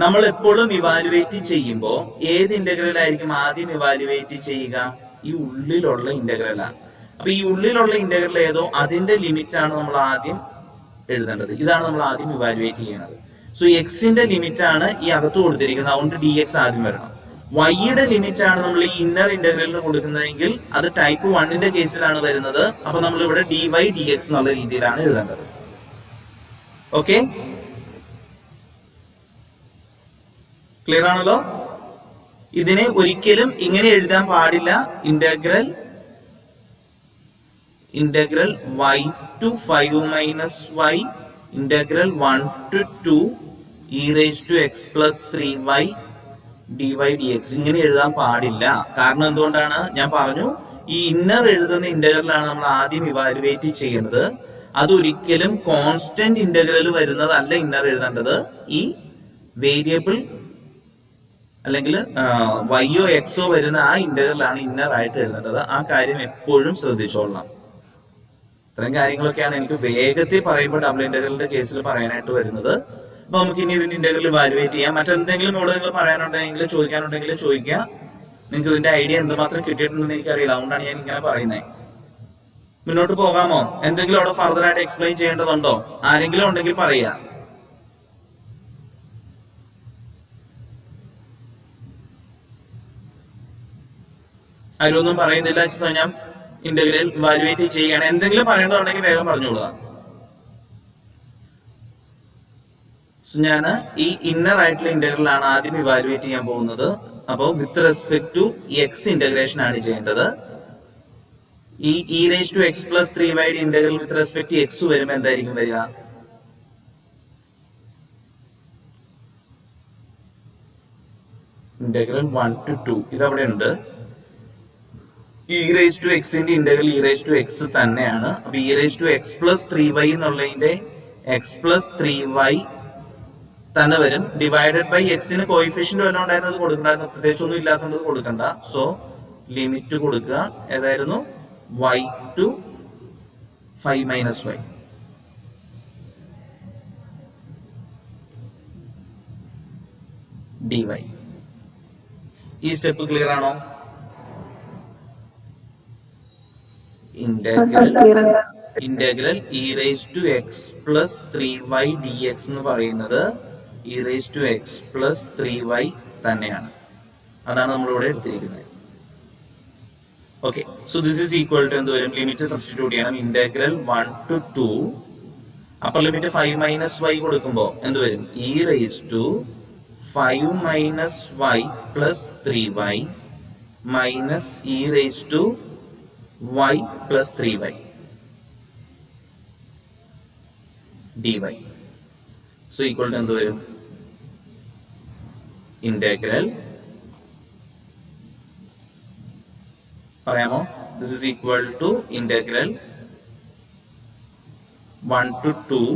Speaker 1: നമ്മൾ എപ്പോഴും ഇവാലുവേറ്റ് ചെയ്യുമ്പോൾ ഏത് ഇന്റഗ്രൽ ആയിരിക്കും ആദ്യം ഇവാലുവേറ്റ് ചെയ്യുക? ഈ ഉള്ളിലുള്ള ഇന്റഗ്രലാണ്. അപ്പൊ ഈ ഉള്ളിലുള്ള ഇന്റഗ്രൽ ഏതോ അതിന്റെ ലിമിറ്റ് ആണ് നമ്മൾ ആദ്യം എഴുതേണ്ടത്. ഇതാണ് നമ്മൾ ആദ്യം ഇവാലുവേറ്റ് ചെയ്യുന്നത്. സോ എക്സിന്റെ ലിമിറ്റ് ആണ് ഈ അകത്ത് കൊടുത്തിരിക്കുന്നത്, അതുകൊണ്ട് ഡി എക്സ് ആദ്യം വരണം. വൈയുടെ ലിമിറ്റ് ആണ് നമ്മൾ ഈ ഇന്നർ ഇന്റഗ്രലിന് കൊടുക്കുന്നതെങ്കിൽ അത് ടൈപ്പ് 1ന്റെ കേസിലാണ് വരുന്നത്. അപ്പൊ നമ്മൾ ഇവിടെ ഡി വൈ ഡി എക്സ് എന്നുള്ള രീതിയിലാണ് എഴുതേണ്ടത്. ഓക്കെ, ക്ലിയർ ആണല്ലോ? ഇതിനെ ഒരിക്കലും ഇങ്ങനെ എഴുതാൻ പാടില്ല. Integral y to 5 minus y integral 1 to 2 e raised to x plus 3y dy dx ഇങ്ങനെ എഴുതാൻ പാടില്ല. കാരണം എന്തുകൊണ്ടാണ്? ഞാൻ പറഞ്ഞു, ഈ ഇന്നർ എഴുതുന്ന ഇന്റഗ്രലാണ് നമ്മൾ ആദ്യം ഇവാലുവേറ്റ് ചെയ്യുന്നത്. അതൊരിക്കലും കോൺസ്റ്റന്റ് ഇന്റഗ്രൽ വരുന്നതല്ല ഇന്നർ എഴുതേണ്ടത്. ഈ വേരിയബിൾ അല്ലെങ്കിൽ വൈയോ എക്സോ വരുന്ന ആ ഇന്റഗ്രലാണ് ഇന്നർ ആയിട്ട് എഴുതേണ്ടത്. ആ കാര്യം എപ്പോഴും ശ്രദ്ധിച്ചോളണം. ഇത്തരം കാര്യങ്ങളൊക്കെയാണ് എനിക്ക് വേഗത്തിൽ പറയുമ്പോൾ ഡബിൾ ഇന്റഗ്രലിന്റെ കേസിൽ പറയാനായിട്ട് വരുന്നത്. അപ്പൊ നമുക്ക് ഇനി ഇതിന്റെ ഇന്റഗ്രൽ ഇവാലുവേറ്റ് ചെയ്യാം. മറ്റെന്തെങ്കിലും ഇവിടെ നിങ്ങൾ പറയാനുണ്ടെങ്കിൽ ചോദിക്കാനുണ്ടെങ്കിൽ ചോദിക്കുക. നിങ്ങൾക്ക് ഇതിന്റെ ഐഡിയ എന്തുമാത്രം കിട്ടിയിട്ടുണ്ടെന്ന് എനിക്കറിയില്ല, അതുകൊണ്ടാണ് ഞാൻ ഇങ്ങനെ പറയുന്നത്. മുന്നോട്ട് പോകാമോ? എന്തെങ്കിലും അവിടെ ഫർദർ ആയിട്ട് എക്സ്പ്ലെയിൻ ചെയ്യേണ്ടതുണ്ടോ? ആരെങ്കിലും ഉണ്ടെങ്കിൽ പറയുക. ആരൊന്നും പറയുന്നില്ല. ഞാൻ ഇന്റഗ്രൽ ഇവാലുവേറ്റ് ചെയ്യുകയാണ്. എന്തെങ്കിലും പറയേണ്ടതുണ്ടെങ്കിൽ വേഗം പറഞ്ഞോളുക. ഞാൻ ഈ ഇന്നർ ആയിട്ടുള്ള ഇന്റഗ്രൽ ആണ് ആദ്യം ഇവാലുവേറ്റ് ചെയ്യാൻ പോകുന്നത്. അപ്പോൾ with respect to X integration ആണ് ചെയ്യേണ്ടത്. ഈ E raise to X plus 3y integral with respect to X വരുമ്പോൾ എന്തായിരിക്കും വരിക? ഇന്റഗ്രൽ 1 to 2 ഇതവിടെ ഉണ്ട്. ഇ റേസ് ടു എക്സിന്റെ integral E raise to X തന്നെയാണ്. അപ്പൊ E raise to X plus 3y എന്നുള്ളതിന്റെ എക്സ് പ്ലസ് 3y തന്നെ വരും. ഡിവൈഡഡ് ബൈ എക്സിന് കോയിഫിഷ്യന്റ് വല്ലതും ഉണ്ടായിരുന്നത് കൊടുക്കണ്ടായിരുന്നു, പ്രത്യേകിച്ച് ഒന്നും ഇല്ലാത്തത് കൊടുക്കണ്ട. സോ ലിമിറ്റ് കൊടുക്കുക. ഏതായിരുന്നു? y to 5 minus y. dy. ഈ സ്റ്റെപ്പ് ക്ലിയർ ആണോ? Integral E raise to X plus 3y dx എന്ന് പറയുന്നത് E raise to X plus 3y തന്നെയാണ്. അതാണ് നമ്മളിവിടെ എടുത്തിരിക്കുന്നത്. Okay, so this is equal to എന്ത് വരും? ലിമിറ്റ് സബ്സ്റ്റിറ്റ്യൂട്ട് ചെയ്യണം. Integral 1 to 2 upper limit 5 minus y കൊടുക്കുമ്പോൾ എന്ത് വരും? E raise to 5 minus y plus 3y minus e raised to y plus 3y dy. So equal to എന്ത് വരും? Integral പറയാമോ? This is equal to integral 1 to 2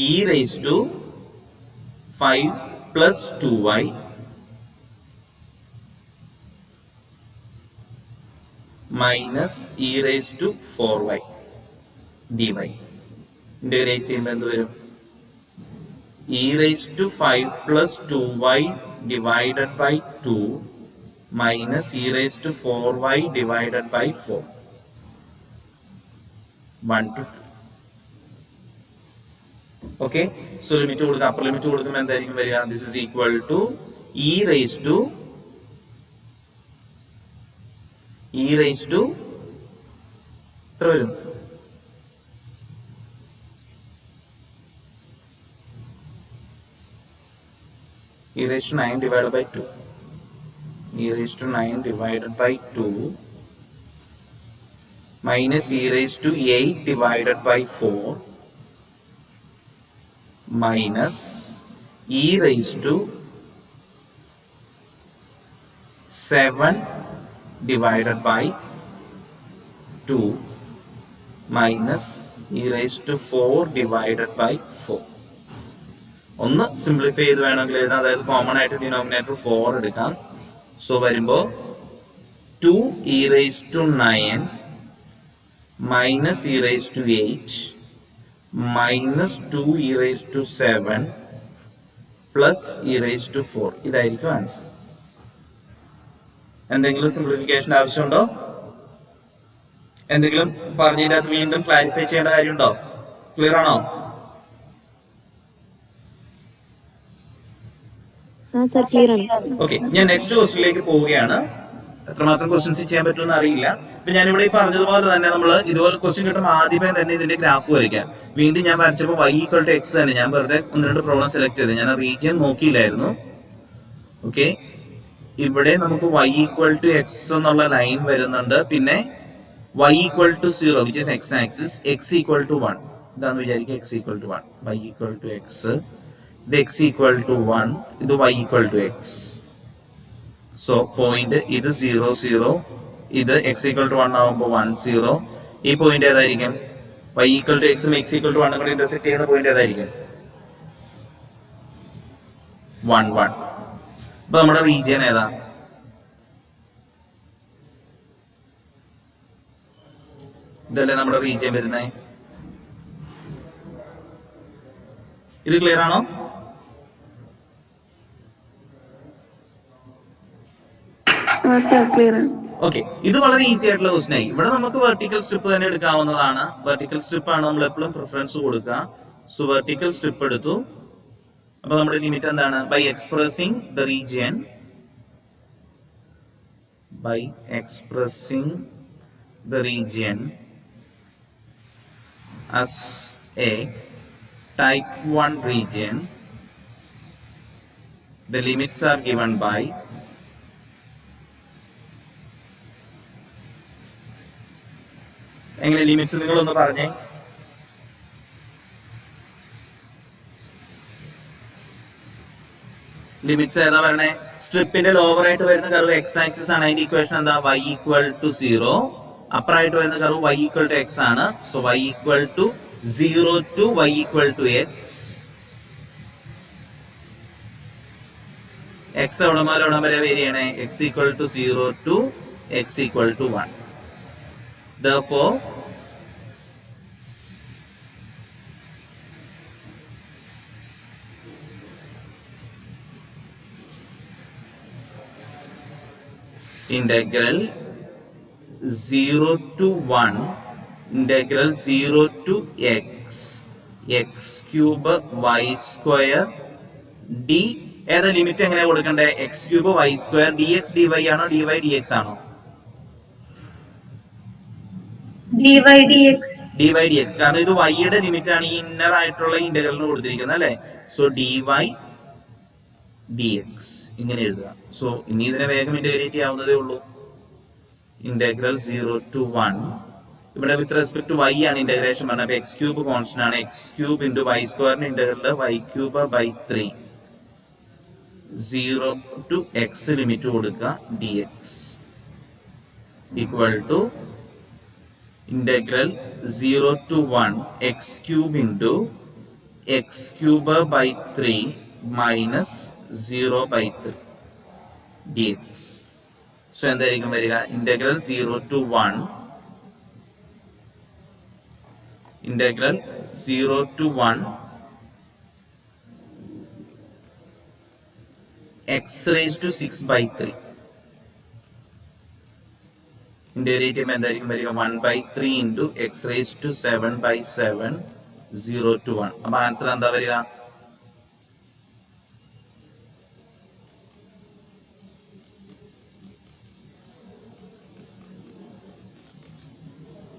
Speaker 1: e raised to 5 plus 2y minus e raised to 4y dy. Integrate ചെയ്യുമ്പോൾ എന്ത് വരും? e raised to 5 plus 2y divided by 2 minus e raised to 4y divided by 4. 1 to 2. Okay, so limit കൊടുക്കുക. upper limit കൊടുക്കുമ്പോൾ എന്തായിരിക്കും വരിക? This is equal to e raised to എത്ര വരും? e raised to 9 divided by 2. e raised to 9 divided by 2 minus e raised to 8 divided by 4 minus e raised to 7 divided by 2 minus e raised to 4 divided by 4. ഒന്ന് simplify ചെയ്ത് വേണമെങ്കിൽ എഴുതാം, അതായത് common ആയിട്ട് denominator 4 എടുക്കാം. So വരുമ്പോൾ 2 e raised to 9 minus e raised to 8 minus 2 e raised to 7 plus e raised to 4. ഇതായിരിക്കും answer. എന്തെങ്കിലും സിംപ്ലിഫിക്കേഷൻ ആവശ്യമുണ്ടോ? എന്തെങ്കിലും പറഞ്ഞതിൻ്റെ അകത്ത് വീണ്ടും ക്ലാരിഫൈ ചെയ്യേണ്ട കാര്യമുണ്ടോ? ക്ലിയർ ആണോ? ഓക്കെ, ഞാൻ നെക്സ്റ്റ് ക്വസ്റ്റ്യനിലേക്ക് പോവുകയാണ്. എത്രമാത്രം ക്വസ്റ്റ്യൻസ് ചെയ്യാൻ പറ്റുമെന്ന് അറിയില്ല. അപ്പൊ ഞാനിവിടെ ഈ പറഞ്ഞതുപോലെ തന്നെ നമ്മൾ ഇതുപോലെ ക്വസ്റ്റ്യൻ കിട്ടുമ്പോൾ ആദ്യമേ തന്നെ ഇതിന്റെ ഗ്രാഫ് വരയ്ക്കാം. വീണ്ടും ഞാൻ വരച്ചപ്പോൾ y = x തന്നെ ഞാൻ വെറുതെ 1-2 പ്രോബ്ലം സെലക്ട് ചെയ്ത് ഞാൻ റീജിയൻ നോക്കിയില്ലായിരുന്നു. ഓക്കെ, ഇവിടെ നമുക്ക് y = x എന്നുള്ള ലൈൻ വരുന്നുണ്ട്. പിന്നെ y = 0 which is x axis, x = 1 ഇതാന്ന് വിചാരിക്കുക. x = 1, y = x, ഇത് x = 1, ഇത് y = x. സോ പോയിന്റ് ഇത് 0 0, ഇത് x = 1 ആവുമ്പോൾ 1 0. ഈ പോയിന്റ് ഏതായിരിക്കും? y = x ഉം x = 1 കൂടി ഇന്റർസെക്ട് ചെയ്യുന്ന പോയിന്റ് ഏതായിരിക്കും? 1 1. അപ്പൊ നമ്മുടെ റീജിയൻ ഏതാ? ഇതല്ലേ നമ്മുടെ റീജിയൻ വരുന്നേ. ഇത് ക്ലിയർ ആണോ? ഓക്കെ, ഇത് വളരെ ഈസി ആയിട്ടുള്ള ക്വസ്റ്റൻ ആയി. ഇവിടെ നമുക്ക് വെർട്ടിക്കൽ സ്ട്രിപ്പ് തന്നെ എടുക്കാവുന്നതാണ്. വെർട്ടിക്കൽ സ്ട്രിപ്പ് ആണ് നമ്മൾ എപ്പോഴും പ്രിഫറൻസ് കൊടുക്കുക. സോ വെർട്ടിക്കൽ സ്ട്രിപ്പ് എടുത്തു. അപ്പൊ നമ്മുടെ ലിമിറ്റ് എന്താണ്? By expressing the region as a type 1 region, the limits are given by എങ്ങനെ ലിമിറ്റ്സ് നിങ്ങളൊന്ന് പറഞ്ഞേ. ലിമിറ്റ്സ് ഏതാ പറയണേ? സ്ട്രിപ്പിന്റെ ലോവർ ആയിട്ട് വരുന്ന കർവ് എക്സ് ആക്സിസ് ആണ്. അതിന്റെ ഇക്വേഷൻ എന്താ? y = 0. അപ്പർ ആയിട്ട് വരുന്ന കർവ് y = x ആണ്. So y = 0 to y = x. x എവിടം വരെ വേരി ചെയ്യണേ? x = 0 to x = 1. Therefore, integral 0 to 1, integral 0 to x cube y square d. ഏതാ ലിമിറ്റ് എങ്ങനെ കൊടുക്കണ്ടേ? x cube y square dx dy ആണോ dy dx ആണോ?
Speaker 2: dy dx.
Speaker 1: കാരണം ഇത് y യുടെ ലിമിറ്റ് ആണ് ഈ ഇന്നർ ആയിട്ടുള്ള ഇന്റഗ്രലിന് കൊടുത്തിരിക്കുന്നത് അല്ലെ. സോ dy dx ഇങ്ങനെ എഴുതുക. സോ ഇനി ഇതിനെ വേഗം ഇന്റഗ്രേറ്റ് ചെയ്യാവുന്നതേ ഉള്ളൂ. ഇന്റഗ്രൽ 0 to 1, ഇവിടെ വിത്ത് റെസ്പെക്ട് ടു y ആണ് ഇന്റഗ്രേഷൻ പറഞ്ഞത്. അപ്പൊ x ക്യൂബ് കോൺസ്റ്റന്റ് ആണ്. x ക്യൂബ് ഇൻറ്റു y സ്ക്വയറിന്റെ integral y cube by 3, 0 to x limit കൊടുക്കുക dx equal to integral 0 to 1 x cube into x cube by 3 minus 0 by 3 dx. So എന്തായിരിക്കും വരിക? integral 0 to 1 x raised to 6 by 3 integrate ചെയ്യുമ്പോൾ എന്തായിരിക്കും വരിക? 1/3 into x raised to 7 by 7, 0 to 1. അപ്പൊ answer എന്താ വരിക?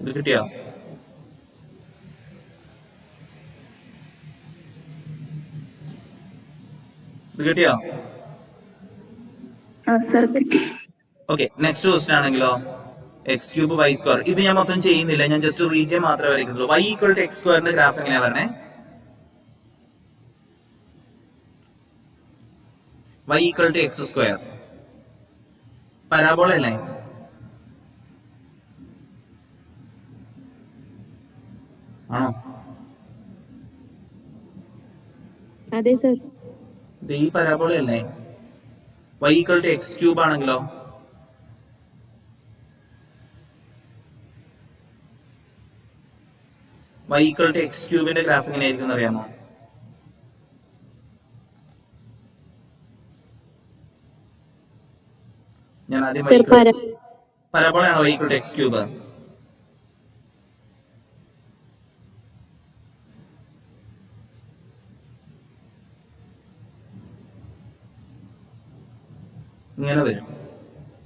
Speaker 1: ഇത് കിട്ടിയോ? ഓക്കെ, നെക്സ്റ്റ് ക്വസ്റ്റ്യൻ ആണെങ്കിലോ എക്സ് ക്യൂബ് വൈ സ്ക്വയർ. ഇത് ഞാൻ മൊത്തം ചെയ്യുന്നില്ല, ഞാൻ ജസ്റ്റ് റീജിയൻ മാത്രമേ വരയ്ക്കുന്നുള്ളൂ. y = x സ്ക്വയറിന്റെ ഗ്രാഫ് എങ്ങനെയാ പറഞ്ഞേ? y = x square. പരാബോള അല്ലേ? ആണോ?
Speaker 3: അതെ സർ.
Speaker 1: ഇത് ഈ പരാബോള അല്ലേ? y equal to X cube ആണെങ്കിലോ? y ഈക്വൽ ടു എക്സ് ക്യൂബിന്റെ ഗ്രാഫ് എങ്ങനെയായിരിക്കും അറിയാമോ? ഞാൻ ആദ്യം
Speaker 3: സർ
Speaker 1: പരാബോളയാണോ y equal to X cube? ഇങ്ങനെ വരും.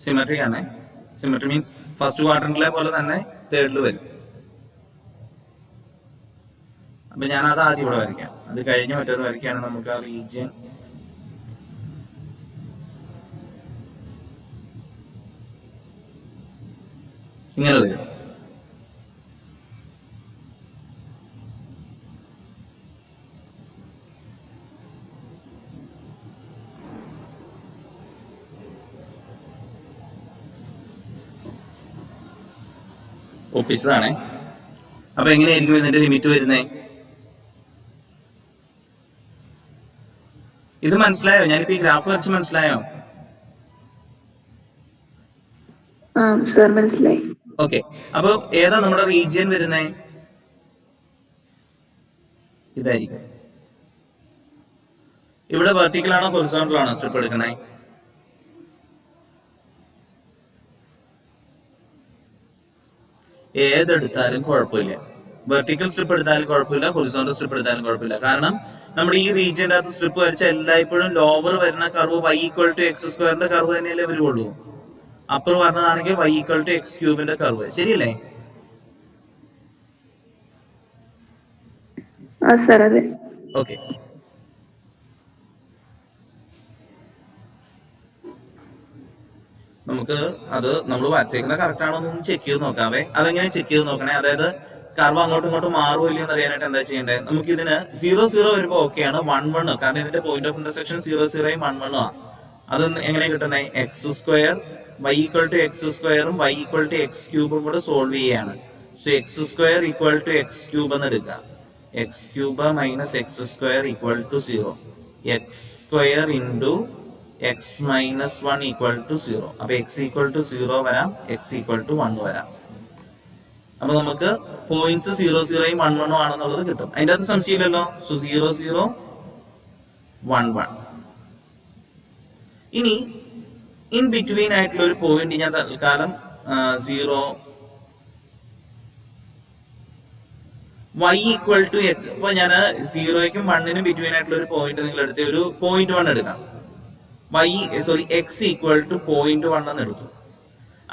Speaker 1: സിമെട്രിക് ആണ്. സിമെട്രി മീൻസ് ഫസ്റ്റ് ക്വാഡ്രന്റിലെ പോലെ തന്നെ തേർഡിൽ വരും. അപ്പൊ ഞാൻ അത് ആദ്യം ഇവിടെ വരയ്ക്കാം. അത് കഴിഞ്ഞ് മറ്റേത് വരയ്ക്കുകയാണെങ്കിൽ നമുക്ക് ആ റീജിയൻ ഇങ്ങനെ വരും. ഒപ്പിച്ചതാണേ. അപ്പൊ എങ്ങനെയായിരിക്കും ഇതിന്റെ ലിമിറ്റ് വരുന്നേ? ഇത് മനസ്സിലായോ? ഞാനിപ്പോ ഈ ഗ്രാഫ് വരച്ച് മനസ്സിലായോ?
Speaker 2: സർ മനസ്സിലായി.
Speaker 1: ഓക്കെ. അപ്പൊ ഏതാ നമ്മുടെ റീജിയൻ വരുന്നേ? ഇതായിരിക്കും. ഇവിടെ വെർട്ടിക്കൽ ആണോ ഹൊറിസോണ്ടൽ ആണോ സ്ട്രിപ്പ് എടുക്കണേ? ഏതെടുത്താലും കുഴപ്പമില്ല. വെർട്ടിക്കൽ സ്ട്രിപ്പ് എടുത്താലും കുഴപ്പമില്ല, ഹൊറിസോണ്ടൽ സ്ട്രിപ്പ് എടുത്താലും കുഴപ്പമില്ല. കാരണം നമ്മുടെ ഈ റീജിയന്റെ അകത്ത് സ്ട്രിപ്പ് വരച്ച എല്ലായ്പ്പോഴും ലോവർ വരുന്ന curve y equal to x സ്ക്വയറിന്റെ കർവ് തന്നെയല്ലേ വരുള്ളൂ. അപ്പർ പറഞ്ഞതാണെങ്കിൽ y ഈക്വൽ ടു എക്സ് ക്യൂബിന്റെ കർവ്. ശരിയല്ലേ?
Speaker 2: സർ അതെ.
Speaker 1: ഓക്കെ. നമുക്ക് അത് നമ്മൾ വരച്ചേക്കുന്ന കറക്റ്റ് ആണോ എന്ന് ചെക്ക് ചെയ്ത് നോക്കാവേ. അതെങ്ങനെ ചെക്ക് ചെയ്ത് നോക്കണേ? അതായത് കർവ് അങ്ങോട്ടും ഇങ്ങോട്ടും മാറുമോ ഇല്ലയോ എന്ന് അറിയാനായിട്ട് എന്താ ചെയ്യേണ്ടത്? നമുക്ക് ഇതിന് 0 വരുമ്പോൾ ഓക്കെയാണ്. 1 കാരണം ഇതിന്റെ പോയിന്റ് ഓഫ് ഇന്റർസെക്ഷൻ 0 1 ആണ്. അത് എങ്ങനെ കിട്ടുന്നത്? X square y equal to X സ്ക്വയറും y ഈക്വൽ ടു എക്സ് ക്യൂബും കൂടെ സോൾവ് ചെയ്യാണ്. So X square equal to X cube എന്ന് എടുക്കുക. X cube minus X square equal to 0. X square into X minus 1 equal to 0. അപ്പൊ X equal to 0 വരാം, X equal to 1 വരാം. അപ്പൊ നമുക്ക് പോയിന്റ്സ് 0 1 ആണെന്നുള്ളത് കിട്ടും. അതിന്റെ അകത്ത് സംശയമില്ലല്ലോ. സോ 0 1 1. ഇനി ഇൻ ബിറ്റ്വീൻ ആയിട്ടുള്ള ഒരു പോയിന്റ് ഞാൻ തൽക്കാലം 0 y ഈക്വൽ ടു എക്സ്. അപ്പൊ ഞാൻ 0ക്കും 1നും ബിറ്റ്വീൻ ആയിട്ടുള്ള ഒരു പോയിന്റ് നിങ്ങൾ എടുത്ത് ഒരു 0.1 എടുക്കാം. എക്സ് ഈക്വൽ ടു 0.1 എന്ന് എടുത്തു.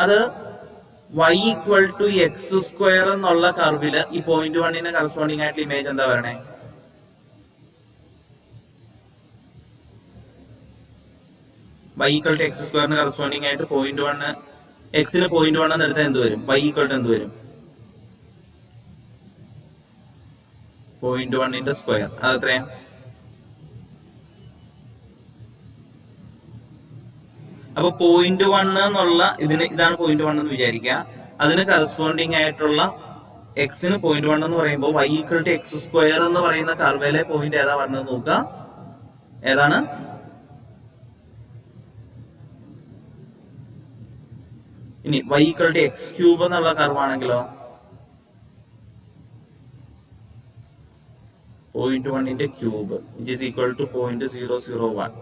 Speaker 1: അത് y equal to X square എന്നുള്ള കർവില് ഈ 0.1ന് കറസ്പോണ്ടിങ് ആയിട്ടുള്ള ഇമേജ് എന്താ വരണേ? y ഈക്വൽ ടു എക്സ് സ്ക്വയറിന് കറസ്പോണ്ടിങ് ആയിട്ട് 0.1 എക്സിന് 0.1 എന്ന് എടുത്താൽ എന്ത് വരും? y ഈക്വൽ ടു എന്ത് വരും? 0.1ന്റെ സ്ക്വയർ. അത് എത്രയാ? അപ്പൊ 0.1 എന്നുള്ള ഇതാണ് 0.1 എന്ന് വിചാരിക്കുക. അതിന് കറസ്പോണ്ടിങ് ആയിട്ടുള്ള എക്സിന് 0.1 എന്ന് പറയുമ്പോൾ y equal to X square എന്ന് പറയുന്ന കർവിലെ പോയിന്റ് ഏതാ പറഞ്ഞത് നോക്കുക. ഏതാണ്? ഇനി y equal to X cube എന്നുള്ള കർവാണെങ്കിലോ 0.1ന്റെ cube which is equal to 0.001.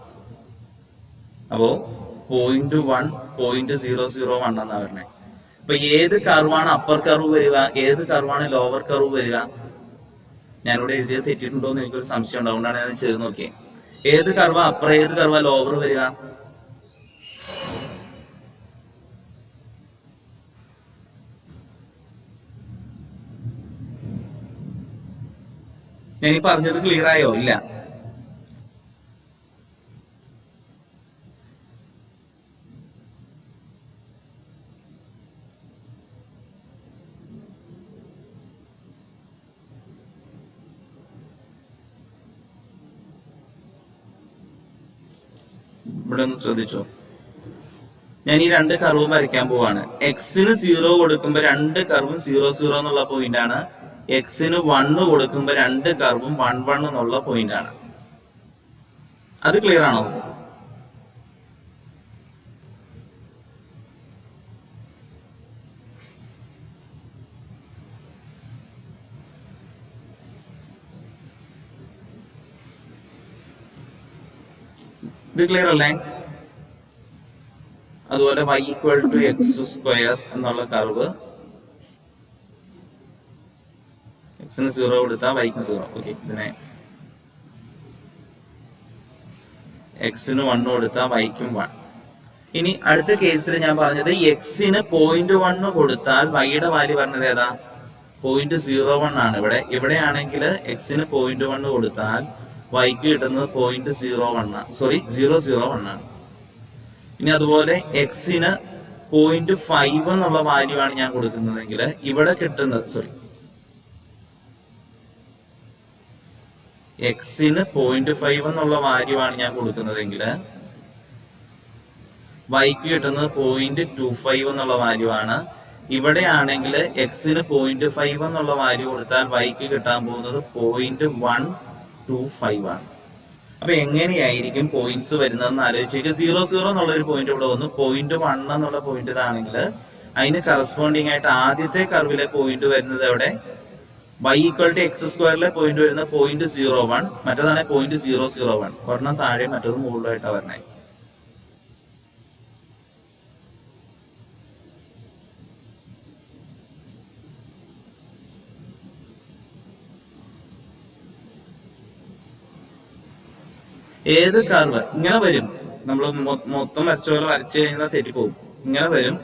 Speaker 1: അപ്പോ 0.1 0.001 എന്നാ പറഞ്ഞേ. അപ്പൊ ഏത് കർവാണ് അപ്പർ കർവ് വരിക, ഏത് കർവാണ് ലോവർ കർവ് വരിക? ഞാനിവിടെ എഴുതിയത് തെറ്റിയിട്ടുണ്ടോ എന്ന് എനിക്കൊരു സംശയം ഉണ്ട്. അതുകൊണ്ടാണ് ഞാൻ ചെയ്ത് നോക്കിയത്. ഏത് കർവ അപ്പർ, ഏത് കർവ ലോവർ വരിക? ഞാൻ ഈ പറഞ്ഞത് ക്ലിയർ ആയോ? ഇല്ല. ഇവിടെ ഒന്ന് ശ്രദ്ധിച്ചോ. ഞാൻ ഈ രണ്ട് കർവും വരയ്ക്കാൻ പോവാണ്. എക്സിന് 0 കൊടുക്കുമ്പോൾ രണ്ട് കർവും 0 0 എന്നുള്ള പോയിന്റ് ആണ്. എക്സിന് 1 കൊടുക്കുമ്പോൾ രണ്ട് കർവും 1 1 എന്നുള്ള പോയിന്റ് ആണ്. അത് ക്ലിയർ ആണോ? ഇത് ക്ലിയർ അല്ലേ? അതുപോലെ y equal to X square curve കർവ് എക്സിന് 0 കൊടുത്താൽ വൈക്ക് 0. ഓക്കെ, ഇതിനെ എക്സിന് 1 കൊടുത്താൽ വൈക്കും 1. ഇനി അടുത്ത കേസിൽ ഞാൻ പറഞ്ഞത് എക്സിന് 0.1 കൊടുത്താൽ വൈയുടെ വാല്യൂ പറഞ്ഞത് ഏതാ? 0.01 ആണ്. ഇവിടെയാണെങ്കിൽ എക്സിന് 0.1 കൊടുത്താൽ വൈക്ക് കിട്ടുന്നത് 0.01 ആണ്. ഇനി അതുപോലെ എക്സിന് 0.5 എന്നുള്ള വാല്യൂ ആണ് ഞാൻ കൊടുക്കുന്നതെങ്കിൽ ഇവിടെ കിട്ടുന്നത് എക്സിന് 0.5 എന്നുള്ള വാല്യൂ ആണ് ഞാൻ കൊടുക്കുന്നതെങ്കിൽ വൈക്ക് കിട്ടുന്നത് 0.25 എന്നുള്ള വാല്യൂ ആണ്. ഇവിടെയാണെങ്കിൽ എക്സിന് 0.5 എന്നുള്ള വാല്യൂ കൊടുത്താൽ വൈക്ക് കിട്ടാൻ പോകുന്നത് 0.125 ആണ്. അപ്പൊ എങ്ങനെയായിരിക്കും പോയിന്റ്സ് വരുന്നതെന്ന് ആലോചിച്ചേക്ക്. 0 0 എന്നുള്ളൊരു പോയിന്റ് ഇവിടെ വന്നു. 0.1 എന്നുള്ള പോയിന്റ് ഇതാണെങ്കിൽ അതിന് കറസ്പോണ്ടിങ് ആയിട്ട് ആദ്യത്തെ കർവിലെ പോയിന്റ് വരുന്നത് എവിടെ? y ഈക്വൽ ടു എക്സ് സ്ക്വയറിലെ പോയിന്റ് വരുന്നത് 0.01, മറ്റേതാണ് 0.001. ഒരെണ്ണം താഴെ മറ്റൊരു മുകളിലായിട്ടാണ് വരണേ. ഏത് കർവ് ഇങ്ങനെ വരും, നമ്മൾ മൊത്തം വരച്ച പോലെ വരച്ചു കഴിഞ്ഞാൽ തെറ്റിപ്പോകും. ഇങ്ങനെ വരും.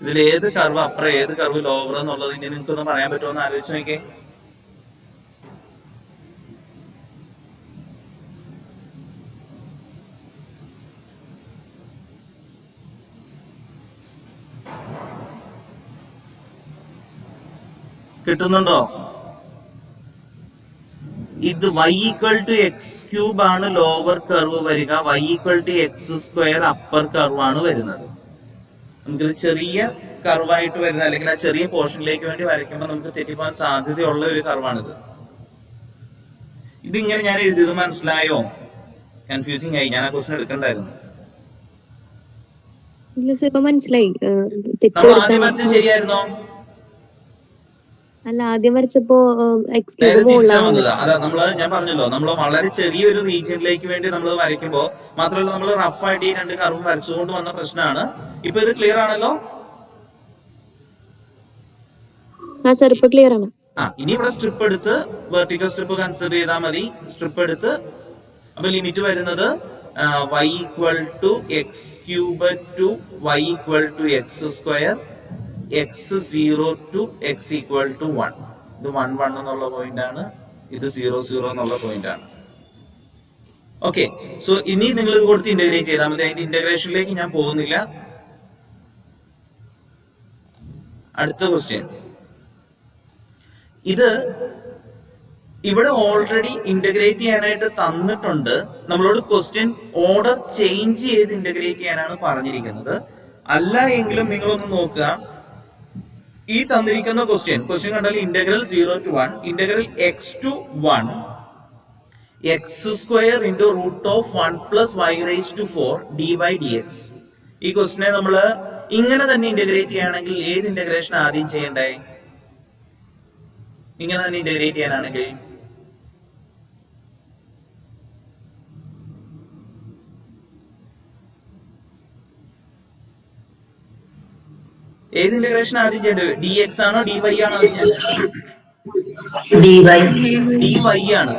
Speaker 1: ഇതിൽ ഏത് കർവ് അപ്പുറം ഏത് കർവ് ലോവർ എന്നുള്ളത് ഇനി നിങ്ങൾക്കൊന്ന് പറയാൻ പറ്റുമോ എന്ന് ആലോചിച്ച് നോക്കിയേ. കിട്ടുന്നുണ്ടോ? ഇത് y equal to X cube ആണ് ലോവർ കർവ് വരിക. y equal to X square upper curve ആണ് വരുന്നത്. നമുക്കിത് ചെറിയ കർവായിട്ട് വരുന്ന അല്ലെങ്കിൽ ആ ചെറിയ പോർഷനിലേക്ക് വേണ്ടി വരയ്ക്കുമ്പോൾ നമുക്ക് തെറ്റിപ്പോകാൻ സാധ്യതയുള്ള ഒരു കർവാണിത്. ഇതിങ്ങനെ ഞാൻ എഴുതിയത് മനസ്സിലായോ? കൺഫ്യൂസിങ് ആയി. ഞാൻ ആ ക്വസ്റ്റ്യൻ എടുക്കണ്ടായിരുന്നു.
Speaker 3: മനസ്സിലായി.
Speaker 1: നമ്മൾ ആദ്യം വരച്ചത് ശരിയായിരുന്നോ?
Speaker 3: അല്ല, ആദ്യം വരച്ചപ്പോ
Speaker 1: അതാ ഞാൻ പറഞ്ഞല്ലോ, നമ്മൾ വളരെ ചെറിയൊരു റീജിയനിലേക്ക് വേണ്ടി നമ്മൾ വരയ്ക്കുമ്പോൾ മാത്രമല്ല നമ്മൾ റഫായിട്ട് ഈ രണ്ട് കർവും വരച്ചുകൊണ്ട് വന്ന പ്രശ്നമാണ്. ഇപ്പൊ ഇത് ക്ലിയർ ആണല്ലോ?
Speaker 3: ഇപ്പൊ ക്ലിയർ ആണ്.
Speaker 1: ഇനി ഇവിടെ സ്ട്രിപ്പ് എടുത്ത് വെർട്ടിക്കൽ സ്ട്രിപ്പ് കൺസിഡർ ചെയ്താൽ മതി. സ്ട്രിപ്പ് എടുത്ത് അപ്പൊ ലിമിറ്റ് വരുന്നത് y equal to X cube to y equal to X square x0 to x equal to 1. ഇത് 1 1 എന്നുള്ള പോയിന്റ് ആണ്. ഇത് 0 0 എന്നുള്ള പോയിന്റ് ആണ്. ഓക്കെ, സോ ഇനി നിങ്ങൾ ഇത് കൊടുത്ത് ഇന്റഗ്രേറ്റ് ചെയ്താൽ മതി. അതിന്റെ ഇന്റഗ്രേഷനിലേക്ക് ഞാൻ പോകുന്നില്ല. അടുത്ത ക്വസ്റ്റ്യൻ. ഇത് ഇവിടെ ഓൾറെഡി ഇന്റഗ്രേറ്റ് ചെയ്യാനായിട്ട് തന്നിട്ടുണ്ട്. നമ്മളോട് ക്വസ്റ്റ്യൻ ഓർഡർ ചേഞ്ച് ചെയ്ത് ഇന്റഗ്രേറ്റ് ചെയ്യാനാണ് പറഞ്ഞിരിക്കുന്നത്. അല്ല എങ്കിലും നിങ്ങളൊന്ന് നോക്കുക. ഈ തന്നിരിക്കുന്ന ക്വസ്റ്റ്യൻ കണ്ടാൽ integral 0 to 1 integral x to 1 X square into root of 1 plus y raise to 4 dy dx. ഈ ക്വസ്റ്റ്യനെ നമ്മൾ ഇങ്ങനെ തന്നെ ഇന്റഗ്രേറ്റ് ചെയ്യുകയാണെങ്കിൽ ഏത് ഇന്റഗ്രേഷൻ ആദ്യം ചെയ്യണ്ടേ? ഇങ്ങനെ തന്നെ ഇന്റഗ്രേറ്റ് ചെയ്യാനാണെങ്കിൽ ഏത് ഇന്റഗ്രേഷൻ ആദ്യം ചെയ്യേണ്ടത്? dx ആണോ dy ആണോ? dy ആണ്.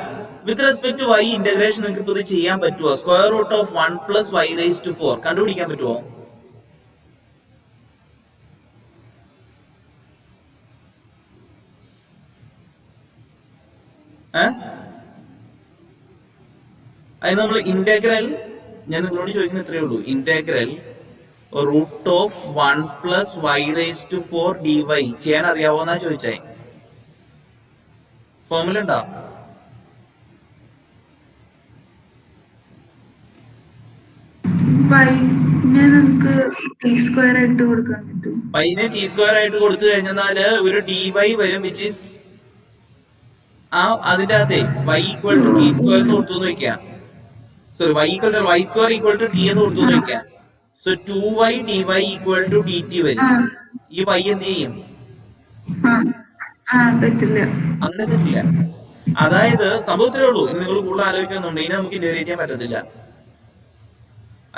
Speaker 1: With respect to y integration നിങ്ങൾക്ക് ഇപ്പൊ ഇത് ചെയ്യാൻ പറ്റുമോ? Square root of 1 plus y raise to 4 കണ്ടുപിടിക്കാൻ പറ്റുമോ? അത് നമ്മൾ ഇന്റഗ്രൽ, ഞാൻ നിങ്ങളോട് ചോദിക്കുന്ന ഇത്രയേ ഉള്ളൂ, integral root of 1 plus y raise to 4 dy ചെയ്യാൻ അറിയാവോന്നാ ചോദിച്ചേ. ഫോർമുല ഉണ്ടോ?
Speaker 2: പൈനെ നമുക്ക് ടി സ്ക്വയർ ആയിട്ട് കൊടുക്കാൻ പറ്റും.
Speaker 1: പൈനെ ടി സ്ക്വയർ ആയിട്ട് കൊടുത്തു കഴിഞ്ഞാല് ഒരു ഡി വൈ വരും വിച്ച് ഇസ് അതിന്റെ അകത്തെ y equal to t square എന്ന് കൊടുത്തു വെക്കാം. Sorry y square equal to t എന്ന് കൊടുത്തു വെക്കാം. So 2y dy equal to dt വരും. ഈ y എന്ത് ചെയ്യും?
Speaker 2: പറ്റില്ല.
Speaker 1: അങ്ങനെ പറ്റില്ല. അതായത് സംഭവത്തിലേ ഉള്ളൂ. നിങ്ങൾ കൂടുതൽ ആലോചിക്കുന്നുണ്ട്, ഇതിനെ നമുക്ക് ഇന്റഗ്രേറ്റ് ചെയ്യാൻ പറ്റത്തില്ല.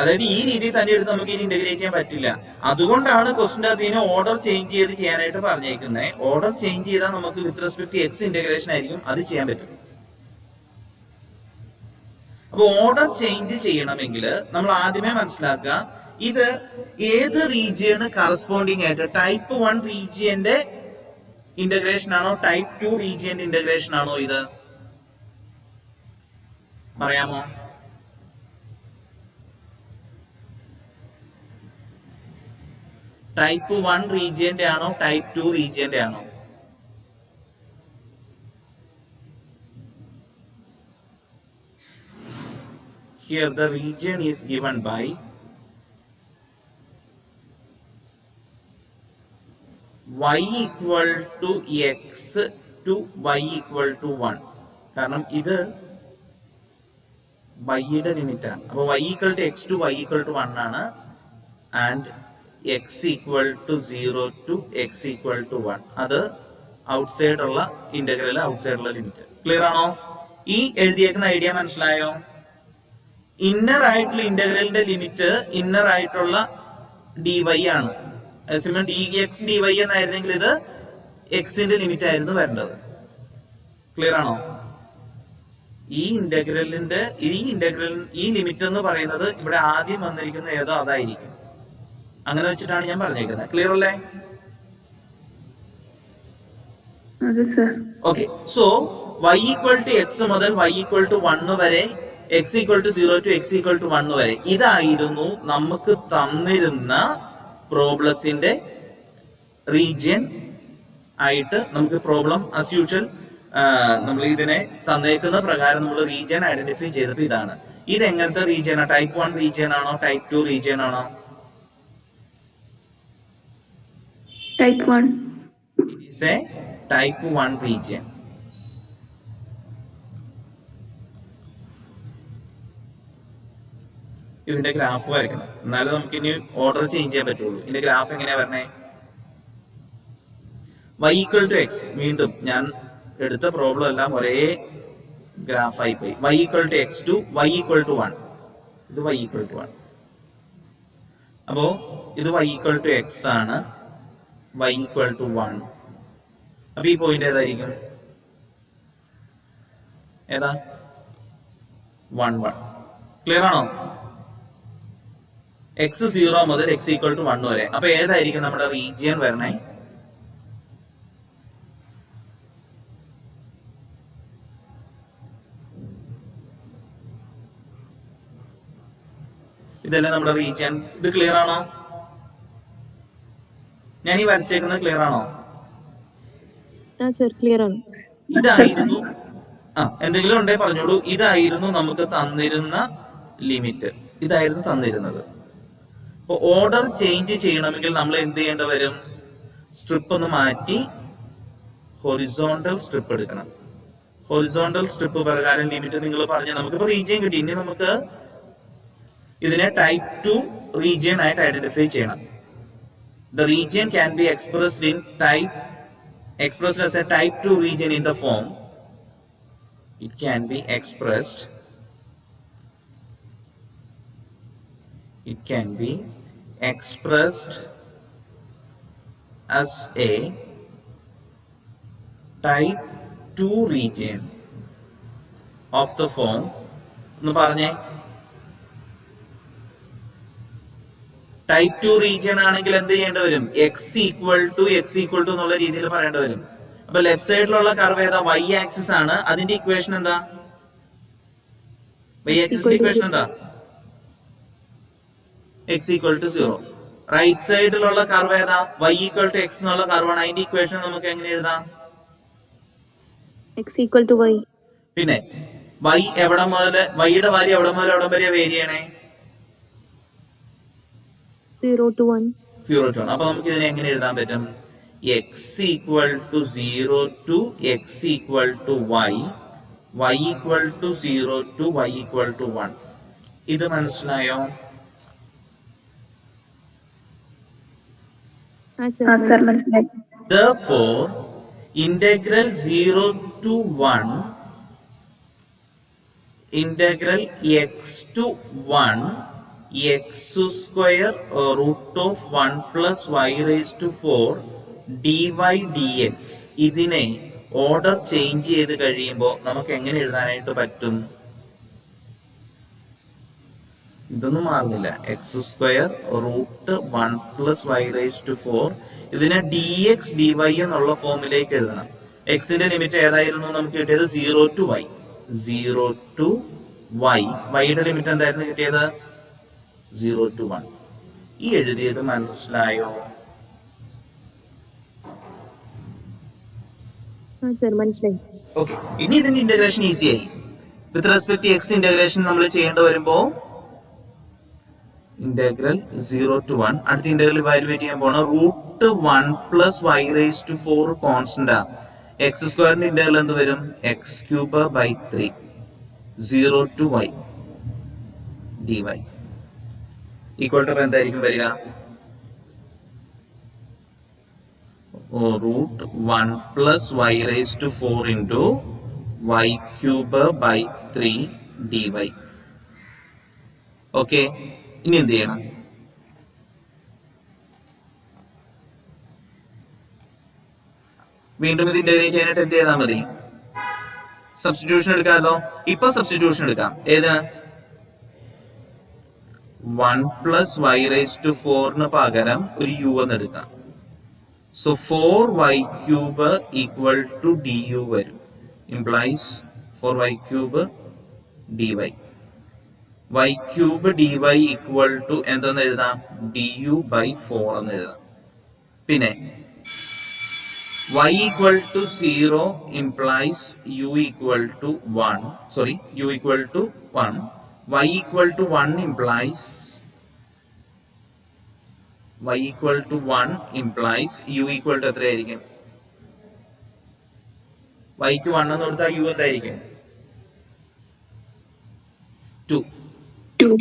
Speaker 1: അതായത് ഈ രീതിയിൽ തന്നെ എടുത്ത് നമുക്ക് ഇനി ഇന്റഗ്രേറ്റ് ചെയ്യാൻ പറ്റില്ല. അതുകൊണ്ടാണ് ക്വസ്റ്റിന്റെ അതിനെ ഓർഡർ ചേഞ്ച് ചെയ്ത് ചെയ്യാനായിട്ട് പറഞ്ഞേക്കുന്നത്. ഓർഡർ ചേഞ്ച് ചെയ്താൽ നമുക്ക് വിത്ത് റെസ്പെക്ട് എക്സ് ഇന്റഗ്രേഷൻ ആയിരിക്കും, അത് ചെയ്യാൻ പറ്റും. അപ്പൊ ഓർഡർ ചേഞ്ച് ചെയ്യണമെങ്കിൽ നമ്മൾ ആദ്യമേ മനസ്സിലാക്കുക, ഇത് ഏത് റീജിയന് കറസ്പോണ്ടിങ് ആയിട്ട് ടൈപ്പ് 1 റീജിയന്റെ ഇന്റഗ്രേഷൻ ആണോ ടൈപ്പ് 2 റീജിയന്റെ ഇന്റഗ്രേഷൻ ആണോ ഇത് പറയാമോ? ടൈപ്പ് 1 റീജിയന്റെ ആണോ ടൈപ്പ് 2 റീജിയന്റെ ആണോ? Here the region is given by y equal to x to y equal to 1. കാരണം ഇത് y-യുടെ ലിമിറ്റ് ആണ്. അപ്പൊ y equal to x to y equal to 1 ആണ്. And x equal to 0 to x equal to 1. അത് outside ഉള്ള integral, outside ഉള്ള limit. Clear ആണോ? ഈ എഴുതിയേക്കുന്ന ഐഡിയ മനസ്സിലായോ? ഇന്നർ ആയിട്ടുള്ള ഇന്റഗ്രലിന്റെ ലിമിറ്റ് ഇന്നർ ആയിട്ടുള്ള dy ആണ്. dx dy എന്നായിരുന്നെങ്കിൽ ഇത് എക്സിന്റെ ലിമിറ്റ് ആയിരുന്നു വരേണ്ടത്. ക്ലിയർ ആണോ? ഈ ഇന്റഗ്രലിന്റെ ഈ ലിമിറ്റ് എന്ന് പറയുന്നത് ഇവിടെ ആദ്യം വന്നിരിക്കുന്ന ഏതോ അതായിരിക്കും. അങ്ങനെ വെച്ചിട്ടാണ് ഞാൻ പറഞ്ഞേക്കുന്നത്. ക്ലിയർ അല്ലേ? Okay. So y equal to x മുതൽ y ഈക്വൽ ടു 1 വരെ, x equal to 0 to x equal to 1 വരെ, ഇതായിരുന്നു നമുക്ക് തന്നിരുന്ന പ്രോബ്ലത്തിന്റെ റീജിയൻ ആയിട്ട്. നമുക്ക് പ്രോബ്ലം ആസ് യൂഷ്വൽ നമ്മൾ ഇതിനെ തന്നേക്കുന്ന പ്രകാരം നമ്മൾ റീജിയൻ ഐഡന്റിഫൈ ചെയ്തപ്പോൾ ഇതാണ്. ഇത് എങ്ങനത്തെ റീജിയൻ ആണ്? ടൈപ്പ് 1 റീജിയൻ ആണോ ടൈപ്പ് 2 റീജിയൻ ആണോ?
Speaker 2: Type 1.
Speaker 1: It is a type 1 region. ഇതിന്റെ ഗ്രാഫ് വരയ്ക്കണം, എന്നാലും നമുക്ക് ഇനി ഓർഡർ ചേഞ്ച് ചെയ്യാൻ പറ്റുള്ളൂ. ഇതിന്റെ ഗ്രാഫ് എങ്ങനെയാ വരണേ? y ഈക്വൽ ടു എക്സ്, വീണ്ടും ഞാൻ എടുത്ത പ്രോബ്ലം എല്ലാം ഒരേ ഗ്രാഫായി പോയി. y equal to x to y equal to 1. ഇത് y ഈക്വൽ ടു 1. അപ്പോ ഇത് y ഈക്വൽ ടു എക്സ് ആണ്, y ഈക്വൽ ടു 1. അപ്പൊ ഈ പോയിന്റ് ഏതായിരിക്കും? ഏതാ? 1 1. ക്ലിയർ ആണോ? x 0 മുതൽ x ഈക്വൽ ടു 1 വരെ. അപ്പൊ ഏതായിരിക്കും നമ്മുടെ റീജിയൻ വരണേ? ഇതല്ലേ നമ്മുടെ റീജിയൻ. ഇത് ക്ലിയർ ആണോ? ഞാൻ ഈ വരച്ചേക്കുന്നത് ക്ലിയർ ആണോ?
Speaker 3: ക്ലിയർ ആണ്.
Speaker 1: ഇതായിരുന്നു, എന്തെങ്കിലും ഉണ്ടേ പറഞ്ഞോളൂ. ഇതായിരുന്നു നമുക്ക് തന്നിരുന്ന ലിമിറ്റ്, ഇതായിരുന്നു തന്നിരുന്നത്. അപ്പൊ ഓർഡർ ചേഞ്ച് ചെയ്യണമെങ്കിൽ നമ്മൾ എന്ത് ചെയ്യേണ്ടി വരും? സ്ട്രിപ്പ് ഒന്ന് മാറ്റി ഹൊറിസോണ്ടൽ സ്ട്രിപ്പ് എടുക്കണം. ഹൊറിസോണ്ടൽ സ്ട്രിപ്പ് പ്രകാരം ലിമിറ്റ് നിങ്ങൾ പറഞ്ഞു. നമുക്കിപ്പോ റീജിയൻ കിട്ടി. ഇനി നമുക്ക് ഇതിനെ ടൈപ്പ് 2 റീജിയൻ ആയിട്ട് ഐഡന്റിഫൈ ചെയ്യണം. The region can be expressed as a type 2 region in the form. It can be expressed as a type 2 region of the form. ഒന്ന് പറഞ്ഞേ. ടൈപ്പ് 2 റീജിയൻ ആണെങ്കിൽ എന്ത് ചെയ്യേണ്ടി വരും? എക്സ് ഈക്വൽ ടു എന്നുള്ള രീതിയിൽ പറയേണ്ടി വരും. അപ്പൊ ലെഫ്റ്റ് സൈഡിലുള്ള കർവ് ഏതാ? y ആക്സിസ് ആണ്. അതിന്റെ ഇക്വേഷൻ എന്താ? y ആക്സിസിന്റെ ഇക്വേഷൻ എന്താ? x equal to 0. റൈറ്റ് സൈഡിലുള്ള കർവ് ഏതാ? y ഈക്വൽ ടു എക്സ് എന്നുള്ള കർവാണ്. അതിന്റെ ഇക്വേഷൻ നമുക്ക് എങ്ങനെ എഴുതാം?
Speaker 3: x equal to y.
Speaker 1: പിന്നെ y എവിടെ മുതൽ, y യുടെ വാല്യൂ എവിടെ മുതൽ എവിടെ വരെ വേരി ചെയ്യണേ?
Speaker 3: 0 to 1.
Speaker 1: 0 to 1. അപ്പൊ നമുക്ക് ഇതിനെ എങ്ങനെ എഴുതാൻ പറ്റും? X equal to 0 to x equal to y, y equal to 0 to y equal to 1. ഇത് മനസ്സിലായോ?
Speaker 2: സർ മനസ്സിലായി.
Speaker 1: Therefore, integral 0 to 1, integral x to 1, x square root of 1 plus y raised to 4 dy dx. ഇതിനെ order change ചെയ്ത് കഴിയുമ്പോൾ നമുക്ക് എങ്ങനെ എഴുതാനായിട്ട് പറ്റും? ഇതൊന്നും മാറുന്നില്ല. X square root 1 plus y raise to 4 ഇതിനെ ഡി എക്സ് ഡി വൈ എന്നുള്ള ഫോമിലേക്ക് എഴുതണം. എക്സിന്റെ ലിമിറ്റ് ഏതായിരുന്നു നമുക്ക് കിട്ടിയത്? 0 ടു വൈ. 0 to y. വൈയുടെ ലിമിറ്റ് എന്തായിരുന്നു കിട്ടിയത്? 0 ടു 1. ഈ എഴുതിയത് മനസ്സിലായോ?
Speaker 3: സർ മനസ്സിലായി.
Speaker 1: ഓക്കെ, ഇനി ഇതിന്റെ ഇന്റഗ്രേഷൻ ഈസി ആയി. വിത്ത് റെസ്പെക്ട് എക്സ് ഇന്റഗ്രേഷൻ നമ്മൾ ചെയ്യേണ്ടി വരുമ്പോ ഇന്റഗ്രൽ 0 ടു 1. അടുത്ത ഇന്റഗ്രൽ ഇവാലുവേറ്റ് ചെയ്യാൻ പോണ root 1 plus y raise to 4 constant ആ. എക്സ് സ്ക്വയറിന്റെ ഇന്റഗ്രൽ എന്ത് വരും? X cube by 3 0 to y d y equal to എന്തായിരിക്കും വരിക? Root 1 plus y raise to 4 into y cube by 3 d y. Okay, ഇനി എന്ത് ചെയ്യണം? വീണ്ടും ഇത് ഇന്റഗ്രേറ്റ് ചെയ്യാനായിട്ട് എന്ത് ചെയ്താൽ മതി? സബ്സ്റ്റിറ്റ്യൂഷൻ എടുക്കാമല്ലോ. ഇപ്പൊ സബ്സ്റ്റിറ്റ്യൂഷൻ എടുക്കാം. ഏത്? 1 പ്ലസ് വൈ റൈസ് ടു 4 പകരം ഒരു യു എന്ന് എടുക്കാം. So 4y cube equal to d u വരും. Implies 4y cube d y. y cube d y equal to എന്തെന്ന് എഴുതാം? ഡി യു ബൈ 4 എന്ന് എഴുതാം. പിന്നെ y equal to 0 implies u equal to 1. Sorry, u equal to 1. y equal to 1 implies y equal to 1 implies u equal to എത്രയായിരിക്കും? y ക്ക് 1 എന്ന് കൊടുത്താൽ u എന്തായിരിക്കും? 2.
Speaker 2: 2.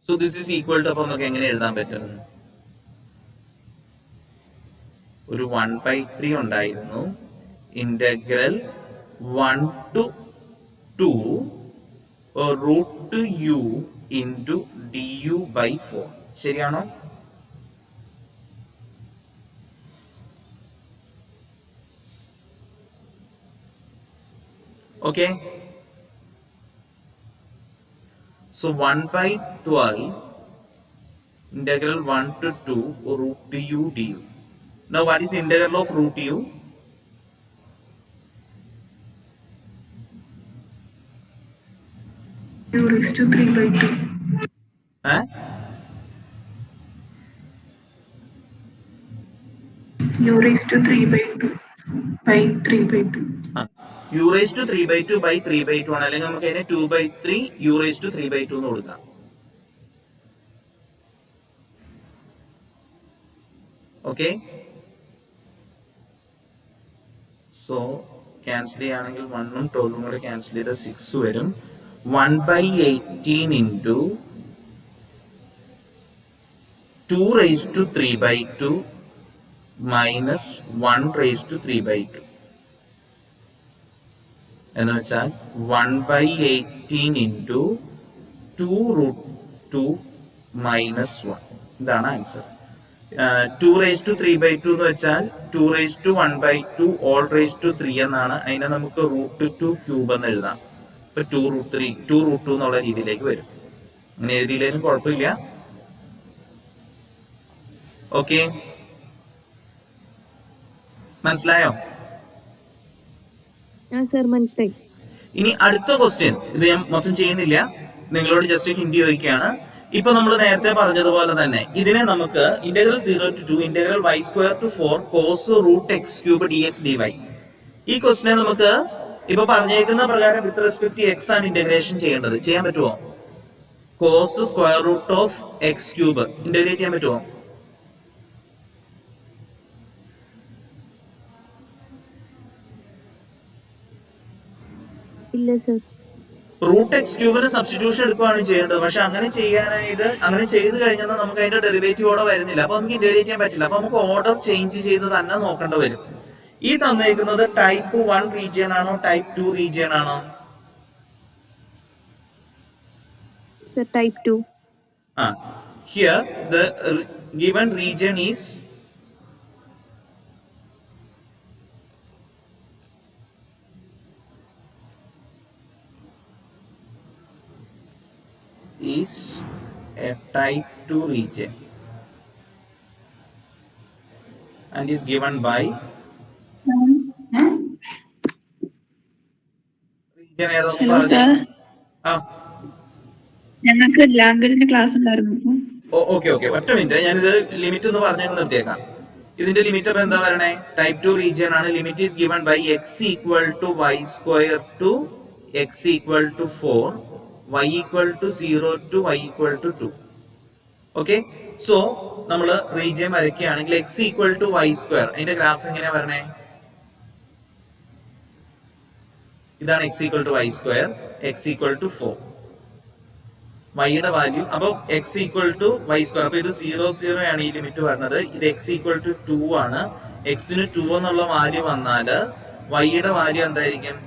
Speaker 1: So this is equal to, അപ്പോൾ നമുക്ക് എങ്ങനെ എഴുതാൻ പറ്റും? ഒരു 1/3 ഉണ്ടായിരുന്നു. Integral 1 to 2 root u into d u by 4. ശരിയാണോ? Okay, so 1/12 integral 1 to 2 root u du. Now what is integral of root u?
Speaker 2: U raised to 3/2. U raised to 3/2 by 3/2.
Speaker 1: u raised to 3/2 by 3/2 ആണ്. അല്ലെങ്കിൽ നമുക്ക് അതിനെ 2/3 u raised to 3/2 എന്ന് കൊടുക്കാം. Okay, so cancel ചെയ്യുകയാണെങ്കിൽ 1ഉം 12ഉം കൂടെ cancel ചെയ്ത 6 വരും. 1/18 into 2 raised to 3/2 minus 1 raised to 3/2 എന്ന് വെച്ചാൽ 1/18 ഇൻറ്റു 2 റൂട്ട് 2 മൈനസ് 1. ഇതാണ് ആൻസർ. 2 raised to 3/2 എന്ന് വെച്ചാൽ 2 raised to 1/2 all raised to 3 എന്നാണ്. അതിനെ നമുക്ക് റൂട്ട് 2 ക്യൂബ് എന്ന് എഴുതാം. ഇപ്പൊ 2 റൂട്ട് 3 2 റൂട്ട് 2 എന്നുള്ള രീതിയിലേക്ക് വരും. അങ്ങനെ എഴുതിയില്ലേലും കുഴപ്പമില്ല. ഓക്കെ, മനസ്സിലായോ?
Speaker 3: സർ മനസ്സിലായി.
Speaker 1: ഇനി അടുത്ത ക്വസ്റ്റ്യൻ, ഇത് ഞാൻ മൊത്തം ചെയ്യുന്നില്ല, നിങ്ങളോട് ജസ്റ്റ് ഹിന്ദി ചോദിക്കുകയാണ്. ഇപ്പൊ നമ്മൾ നേരത്തെ പറഞ്ഞതുപോലെ തന്നെ ഇതിനെ നമുക്ക് integral 0 to 2 integral y square to 4 cos root x cube d x d y. ഈ ക്വസ്റ്റിനെ നമുക്ക് ഇപ്പൊ പറഞ്ഞേക്കുന്ന പ്രകാരം വിത്ത് റെസ്പെക്ട് ടു എക്സ് ആണ് ഇന്റഗ്രേഷൻ ചെയ്യേണ്ടത്. ചെയ്യാൻ പറ്റുമോ? Cos square root of x cube integrate ചെയ്യാൻ പറ്റുമോ?
Speaker 3: ഇല്ല സർ.
Speaker 1: റൂട്ട് എക്സ് ക്യൂബിന് സബ്സ്റ്റിറ്റ്യൂഷൻ എടുക്കുകയാണ് ചെയ്യേണ്ടത്. പക്ഷെ അങ്ങനെ ചെയ്യാനായിട്ട് അങ്ങനെ ചെയ്ത് കഴിഞ്ഞാൽ നമുക്ക് അതിന്റെ ഡെറിവേറ്റീവ് ഓടെ വരുന്നില്ല. അപ്പൊ നമുക്ക് ഇന്റഗ്രേറ്റ് ചെയ്യാൻ പറ്റില്ല. അപ്പൊ നമുക്ക് ഓർഡർ ചേഞ്ച് ചെയ്ത് തന്നെ നോക്കേണ്ടി വരും. ഈ തന്നിരിക്കുന്നത് ടൈപ്പ് 1 റീജിയൻ ആണോ ടൈപ്പ് 2 റീജിയൻ ആണോ?
Speaker 3: Sir type 2.
Speaker 1: Here the given region is a type 2 region and is given by region ഏതാണെന്ന്
Speaker 2: ഹലോ
Speaker 1: പറഞ്ഞു.
Speaker 2: സാർ, ഞങ്ങൾക്ക് ലാംഗ്വേജിന്റെ ക്ലാസ് ഉണ്ടായിരുന്നു.
Speaker 1: ഓക്കെ ഒറ്റ മിനിറ്റ്, ഞാനിത് ലിമിറ്റ് ഒന്ന് പറഞ്ഞു നിർത്തിയേക്കാം. ഇതിന്റെ ലിമിറ്റ് അപ്പൊ എന്താ പറയണേ? ടൈപ്പ് 2 റീജിയൻ ആണ്. Limit is given by x equal to y square to x equal to 4 y equal to 0 to y equal to 2. Okay, so നമ്മൾ റീജിയൻ വരയ്ക്കുകയാണെങ്കിൽ x equal to y square, അതിന്റെ graph എങ്ങനെയാ പറഞ്ഞേ? ഇതാണ് x equal to y square, x equal to 4, വൈയുടെ value. അപ്പൊ x equal to y square, അപ്പൊ ഇത് 0 ആണ് ഈ ലിമിറ്റ് പറഞ്ഞത്. ഇത് x equal to 2 ആണ്. എക്സിന് 2 എന്നുള്ള വാല്യൂ വന്നാല് വൈയുടെ വാല്യൂ എന്തായിരിക്കും?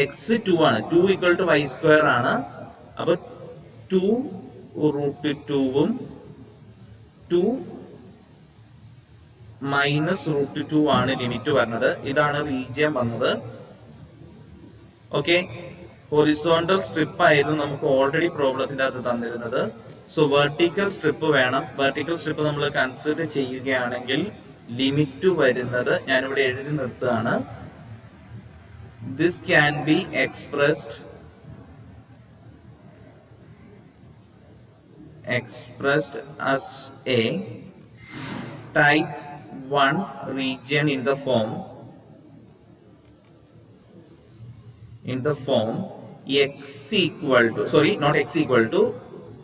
Speaker 1: എക്സ് 2 ആണ്. 2 ഈക്വൽ ടു വൈ സ്ക്വയർ ആണ്. അപ്പൊ 2 റൂട്ട് 2ഉം 2 മൈനസ് റൂട്ട് 2 ആണ് ലിമിറ്റ് പറഞ്ഞത്. ഇതാണ് റീജിയൻ വന്നത്. ഓക്കെ, ഹൊറിസോണ്ടൽ സ്ട്രിപ്പ് ആയിരുന്നു നമുക്ക് ഓൾറെഡി പ്രോബ്ലത്തിന്റെ അകത്ത് തന്നിരുന്നത്. സോ വെർട്ടിക്കൽ സ്ട്രിപ്പ് വേണം. വെർട്ടിക്കൽ സ്ട്രിപ്പ് നമ്മൾ കൺസിഡർ ചെയ്യുകയാണെങ്കിൽ ലിമിറ്റ് വരുന്നത് ഞാനിവിടെ എഴുതി നിർത്തുകയാണ്. This can be expressed as a type 1 region in the form x equal to, sorry, not x equal to,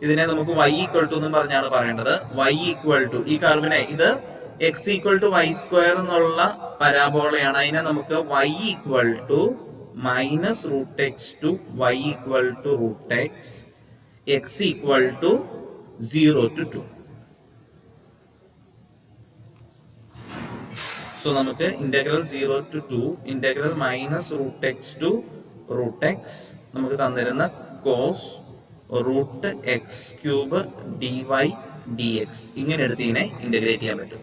Speaker 1: ഇതിനെ നമുക്ക് y equal to എന്നും പറഞ്ഞാണ് പറയേണ്ടത്. y equal to, ഈ കർവിനെ ഇത് x equal to y square എന്നുള്ള പരാബോളയാണ്. അതിനെ നമുക്ക് y equal to minus root x to y equal to root x, x equal to 0 to 2. So നമുക്ക് integral 0 to 2 integral minus root x to root x നമുക്ക് തന്നിരുന്ന cos root x cube d y d x ഇങ്ങനെ എടുത്ത് ഇതിനെ integrate ചെയ്യാൻ പറ്റും.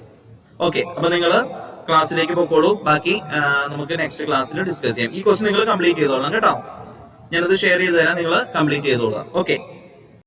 Speaker 1: Okay, അപ്പൊ നിങ്ങൾ ക്ലാസ്സിലേക്ക് പോയിക്കോളൂ. ബാക്കി നമുക്ക് നെക്സ്റ്റ് ക്ലാസ്സിൽ ഡിസ്കസ് ചെയ്യാം. ഈ ക്വസ്റ്റ്യൻ നിങ്ങൾ കംപ്ലീറ്റ് ചെയ്തോളാം കേട്ടോ. ഞാനത് ഷെയർ ചെയ്ത് തരാം, നിങ്ങൾ കംപ്ലീറ്റ് ചെയ്തോളാം. ഓക്കെ.